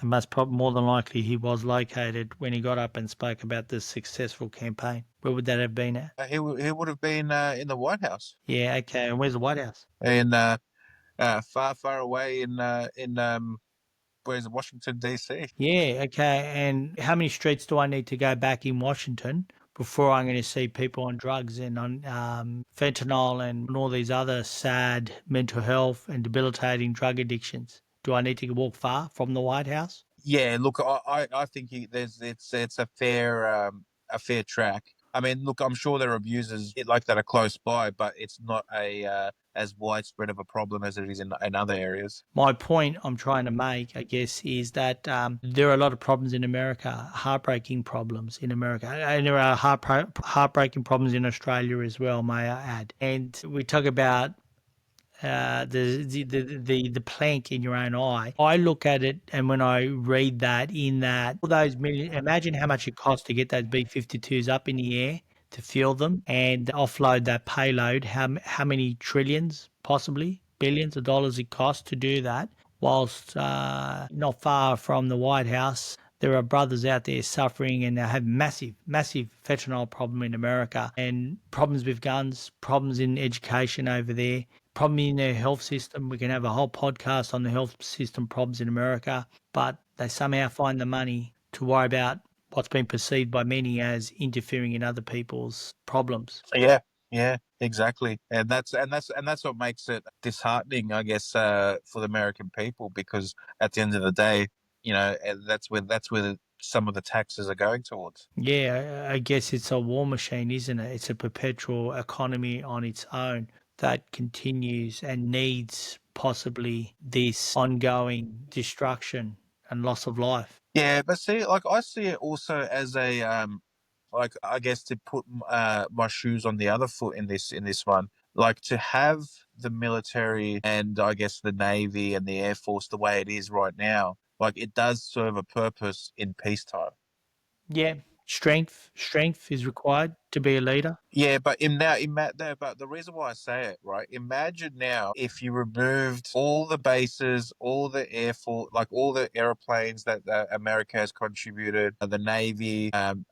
More than likely he was located when he got up and spoke about this successful campaign. Where would that have been at? He would have been in the White House, Yeah, okay. And where's the White House? in far away in where's it, Washington D.C. Yeah, okay. And how many streets do I need to go back in Washington before I'm going to see people on drugs and on fentanyl and all these other sad mental health and debilitating drug addictions? Do I need to walk far from the White House? Yeah, look, I think there's it's a fair track. I mean, look, I'm sure there are abusers like that are close by, but it's not a as widespread of a problem as it is in other areas. My point I'm trying to make, I guess, is that there are a lot of problems in America, heartbreaking problems in America. And there are heartbreaking problems in Australia as well, may I add. And we talk about the plank in your own eye. I look at it, and when I read that, in that all those million, imagine how much it costs to get those B-52s up in the air, to fuel them and offload that payload. How many trillions, possibly billions of dollars it costs to do that? Whilst not far from the White House, there are brothers out there suffering and have massive fentanyl problem in America, and problems with guns, problems in education over there, problem in their health system. We can have a whole podcast on the health system problems in America, but they somehow find the money to worry about what's been perceived by many as interfering in other people's problems. Yeah, yeah, exactly, and that's what makes it disheartening, I guess, for the American people, because at the end of the day, that's where some of the taxes are going towards. Yeah, I guess it's a war machine, isn't it? It's a perpetual economy on its own that continues and needs possibly this ongoing destruction and loss of life. Yeah, but see, like I see it also as a like I guess to put my shoes on the other foot in this one, like to have the military and I guess the Navy and the Air Force the way it is right now, like it does serve a purpose in peacetime. Yeah, strength is required to be a leader. Yeah, but but the reason why I say it, right? Imagine now if you removed all the bases, all the air force, like all the airplanes that America has contributed, the Navy, and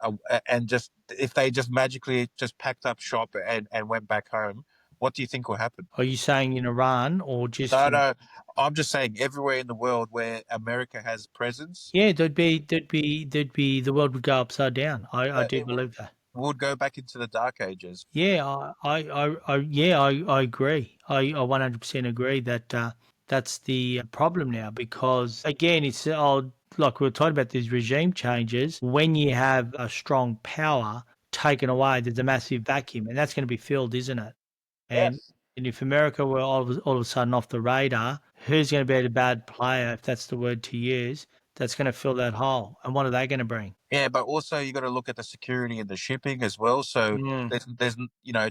just if they just magically just packed up shop and went back home, what do you think will happen? Are you saying in Iran or just No, in? no, I'm just saying everywhere in the world where America has presence, Yeah, there'd be the world would go upside down. I do it believe that. would go back into the dark ages. Yeah, I agree. I 100% agree that that's the problem now, because again, it's like we were talking about these regime changes. When you have a strong power taken away, there's a massive vacuum, and that's going to be filled, isn't it? And Yes. and if America were all of a sudden off the radar, who's going to be the bad player, if that's the word to use, that's going to fill that hole? And what are they going to bring? Yeah, but also you got to look at the security and the shipping as well. So Mm. there's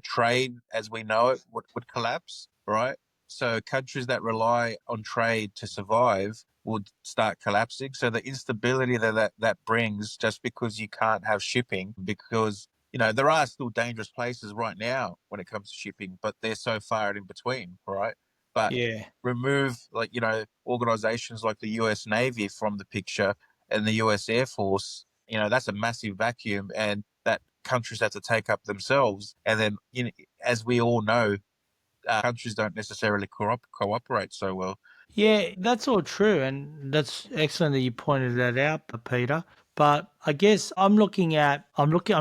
trade as we know it would collapse, right? So countries that rely on trade to survive would start collapsing. So the instability that brings, just because you can't have shipping, because there are still dangerous places right now when it comes to shipping, but they're so far in between, right? But Yeah. remove, like, organizations like the US Navy from the picture and the US Air Force, that's a massive vacuum, and that countries have to take up themselves. And then, as we all know, countries don't necessarily cooperate so well. Yeah, that's all true, and that's excellent that you pointed that out, Peter. But I guess I'm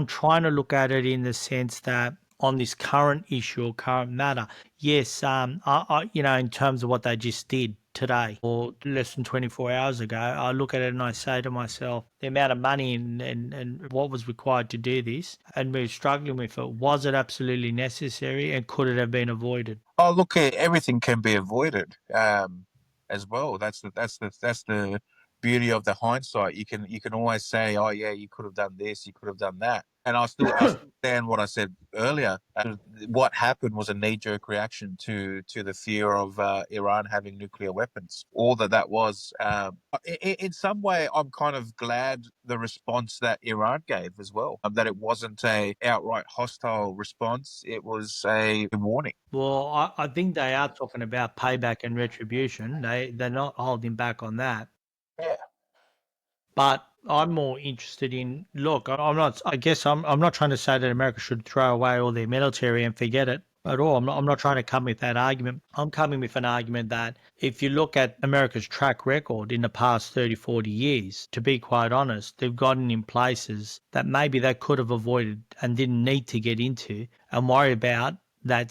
trying to look at it in the sense that on this current issue or current matter, yes, in terms of what they just did today or less than 24 hours ago, I look at it and I say to myself, the amount of money and what was required to do this, and we're struggling with it. Was it absolutely necessary, and could it have been avoided? Oh, look, everything can be avoided, as well. That's the beauty of the hindsight. You can always say, "Oh yeah, you could have done this, you could have done that." And I still stand what I said earlier. What happened was a knee jerk reaction to the fear of Iran having nuclear weapons. All that was. In some way, I'm kind of glad the response that Iran gave as well. That it wasn't a outright hostile response. It was a warning. Well, I think they are talking about payback and retribution. They're not holding back on that. Yeah. But I'm more interested in, look, I'm not, I guess I'm not trying to say that America should throw away all their military and forget it at all. I'm not trying to come with that argument. I'm coming with an argument that if you look at America's track record in the past 30, 40 years, to be quite honest, they've gotten in places that maybe they could have avoided and didn't need to get into and worry about that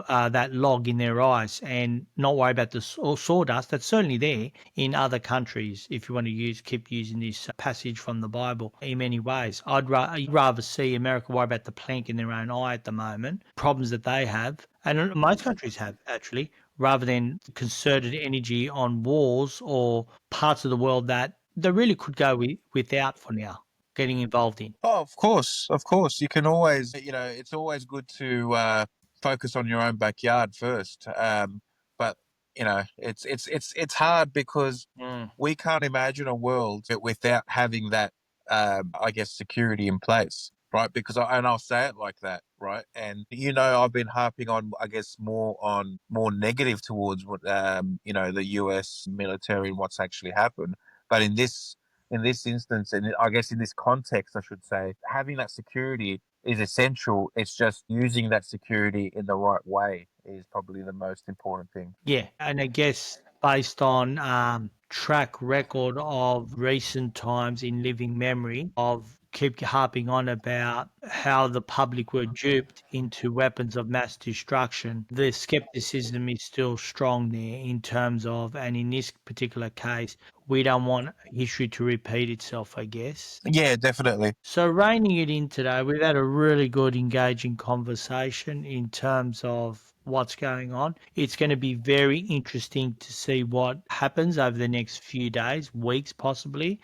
that log in their eyes and not worry about the sawdust that's certainly there in other countries. If you want to keep using this passage from the Bible in many ways, I'd rather see America worry about the plank in their own eye at the moment, problems that they have, and most countries have actually, rather than concerted energy on wars or parts of the world that they really could go without for now getting involved in. Oh, of course, of course. You can always, it's always good to focus on your own backyard first. But it's hard because Mm. we can't imagine a world without having that, I guess, security in place, right? And I'll say it like that, right? And I've been harping on, I guess, more negative towards what the U.S. military and what's actually happened, but in this instance, and I guess in this context, I should say, having that security is essential. It's just using that security in the right way is probably the most important thing. Yeah, and I guess based on track record of recent times in living memory of keep harping on about how the public were duped into weapons of mass destruction, the skepticism is still strong there in terms of, and in this particular case, we don't want history to repeat itself, I guess. Yeah, definitely. So reining it in today, we've had a really good engaging conversation in terms of what's going on. It's going to be very interesting to see what happens over the next few days, weeks possibly.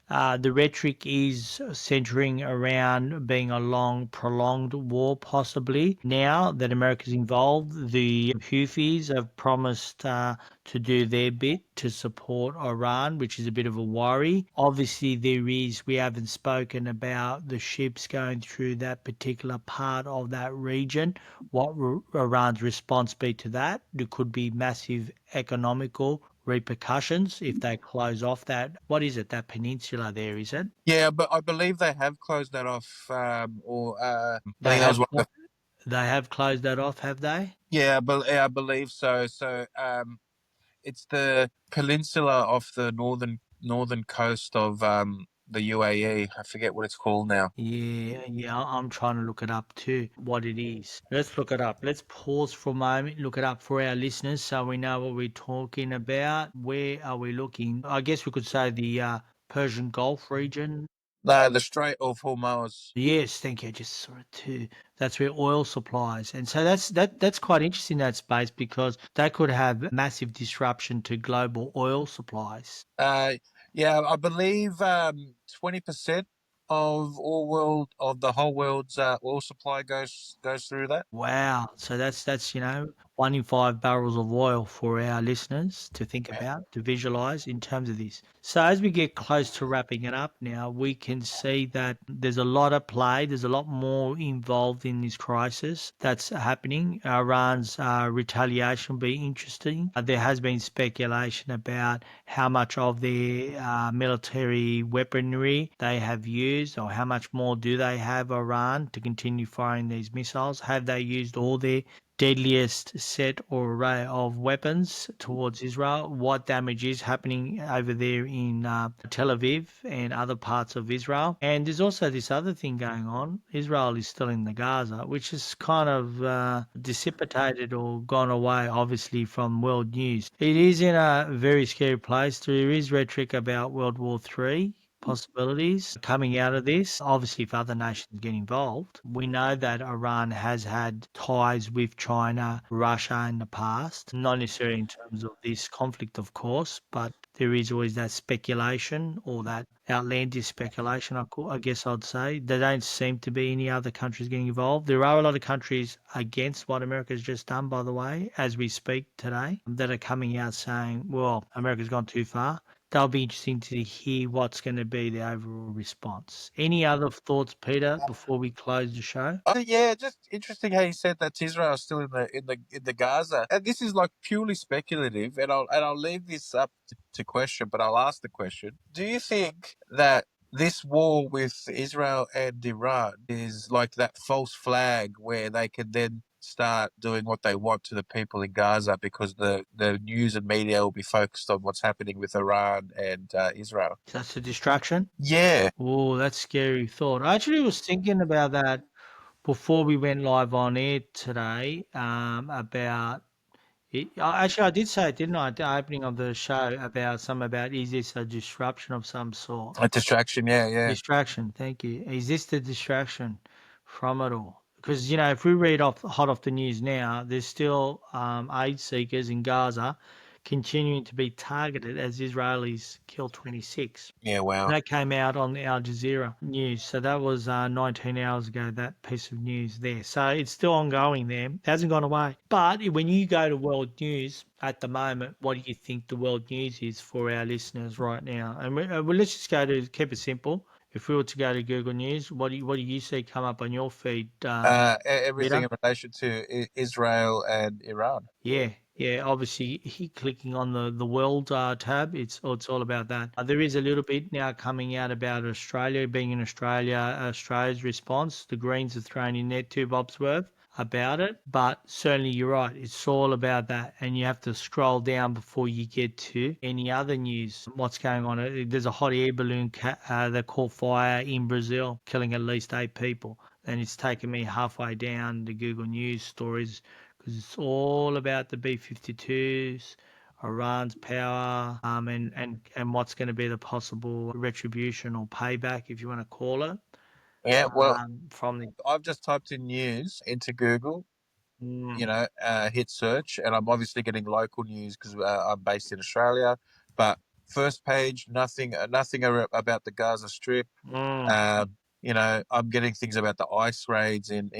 The rhetoric is centering around being a long, prolonged war, possibly. Now that America's involved, the Houthis have promised to do their bit to support Iran, which is a bit of a worry. Obviously, we haven't spoken about the ships going through that particular part of that region. What Iran's response be to that? There could be massive economical repercussions if they close off what is it, that peninsula there, is it? Yeah, but I believe they have closed that off, or I They think that have was one of the. they have closed that off, have they? Yeah, but yeah, I believe so. So, it's the peninsula off the northern coast of the UAE. I forget what it's called now. Yeah, yeah, I'm trying to look it up too, what it is. Let's look it up. Let's pause for a moment, look it up for our listeners so we know what we're talking about. Where are we looking? I guess we could say the Persian Gulf region. No, the Strait of Hormuz. Yes, thank you. I just saw it too. That's where oil supplies, and so that's quite interesting, that space, because that could have massive disruption to global oil supplies. Uh, yeah, I believe 20% of the whole world's oil supply goes through that. Wow. So that's 1 in 5 barrels of oil for our listeners to think about, to visualize in terms of this. So as we get close to wrapping it up now, we can see that there's a lot at play. There's a lot more involved in this crisis that's happening. Iran's retaliation will be interesting. There has been speculation about how much of their military weaponry they have used, or how much more do they have, Iran, to continue firing these missiles. Have they used all their deadliest set or array of weapons towards Israel? What damage is happening over there in Tel Aviv and other parts of Israel? And there's also this other thing going on. Israel is still in the Gaza, which is kind of dissipated or gone away, obviously, from world news. It is in a very scary place. There is rhetoric about World War III possibilities coming out of this. Obviously, if other nations get involved, we know that Iran has had ties with China, Russia in the past, not necessarily in terms of this conflict, of course, but there is always that speculation or that outlandish speculation, I guess I'd say. There don't seem to be any other countries getting involved. There are a lot of countries against what America's just done, by the way, as we speak today, that are coming out saying, well, America's gone too far. That'll be interesting to hear what's going to be the overall response. Any other thoughts, Peter, before we close the show? Yeah, just interesting how you said that Israel's still in the Gaza, and this is like purely speculative. And I'll leave this up to question, but I'll ask the question: do you think that this war with Israel and Iran is like that false flag where they can then start doing what they want to the people in Gaza because the news and media will be focused on what's happening with Iran and Israel? That's a distraction. Yeah, Oh, that's scary thought. I actually was thinking about that before we went live on air today, about it. Actually, I did say it, didn't I, at the opening of the show about is this a disruption of some sort? a distraction. Yeah, yeah. Distraction, thank you. Is this the distraction from it all? Because, if we read off hot off the news now, there's still aid seekers in Gaza continuing to be targeted as Israelis kill 26. Yeah, wow. That came out on the Al Jazeera news. So that was 19 hours ago, that piece of news there. So it's still ongoing there. It hasn't gone away. But when you go to world news at the moment, what do you think the world news is for our listeners right now? And let's just keep it simple. If we were to go to Google News, what do you see come up on your feed, Everything Peter? in relation to Israel and Iran. Yeah, yeah. Obviously, he clicking on the world tab. It's all about that. There is a little bit now coming out about Australia being in Australia. Australia's response. The Greens have thrown in their two bobs worth about it, but certainly you're right. It's all about that, and you have to scroll down before you get to any other news. What's going on? There's a hot air balloon that caught fire in Brazil, killing at least 8 people. And it's taken me halfway down the Google News stories because it's all about the B-52s, Iran's power, and what's going to be the possible retribution or payback, if you want to call it, Yeah, well, from the. I've just typed in news into Google, Mm, hit search, and I'm obviously getting local news because I'm based in Australia. But first page, nothing about the Gaza Strip. mm, I'm getting things about the ice raids in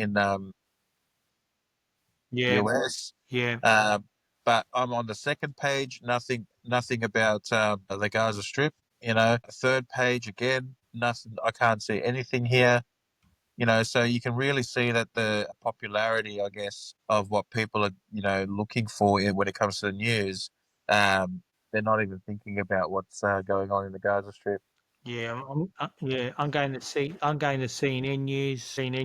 yeah, US. yeah, Um, but I'm on the second page, nothing about the Gaza Strip. Third page again, nothing. I can't see anything here. So you can really see that the popularity, I guess, of what people are, looking for when it comes to the news, they're not even thinking about what's going on in the Gaza Strip. yeah. I'm going to see. I'm going to CNN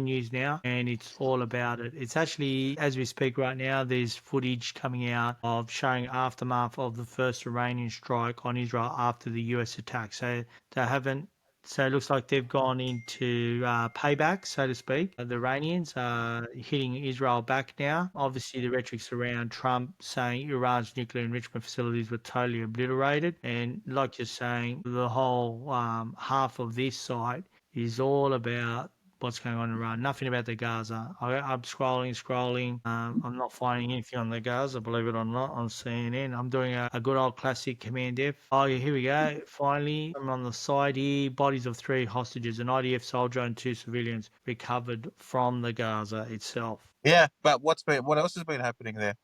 News now, and it's all about it. It's actually, as we speak right now, there's footage coming out of showing aftermath of the first Iranian strike on Israel after the US attack. So they haven't. So it looks like they've gone into payback, so to speak. The Iranians are hitting Israel back now. Obviously, the rhetoric's around Trump saying Iran's nuclear enrichment facilities were totally obliterated. And like you're saying, the whole half of this site is all about what's going on in Iran. Nothing about the Gaza. I'm scrolling. I'm not finding anything on the Gaza, believe it or not, on CNN. I'm doing a good old classic Command F. Oh, yeah, here we go. Finally, I'm on the side here. Bodies of 3 hostages, an IDF soldier and 2 civilians recovered from the Gaza itself. Yeah, but what else has been happening there?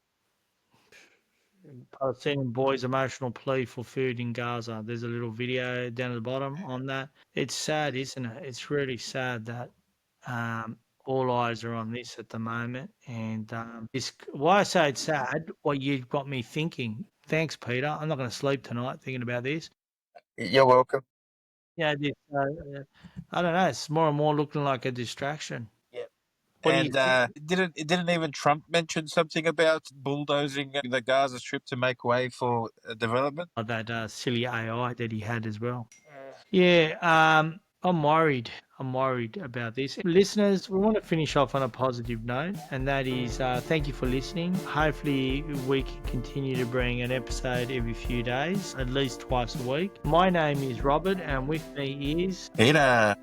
Palestinian boys' emotional plea for food in Gaza. There's a little video down at the bottom on that. It's sad, isn't it? It's really sad that all eyes are on this at the moment. And why I say it's sad, what you've got me thinking. Thanks, Peter. I'm not going to sleep tonight thinking about this. You're welcome. Yeah, I don't know. It's more and more looking like a distraction. Yeah. What do you And think? didn't even Trump mention something about bulldozing the Gaza Strip to make way for development? Of that silly AI that he had as well. Yeah, I'm worried. I'm worried about this. Listeners, we want to finish off on a positive note, and that is thank you for listening. Hopefully, we can continue to bring an episode every few days, at least twice a week. My name is Robert, and with me is Peter.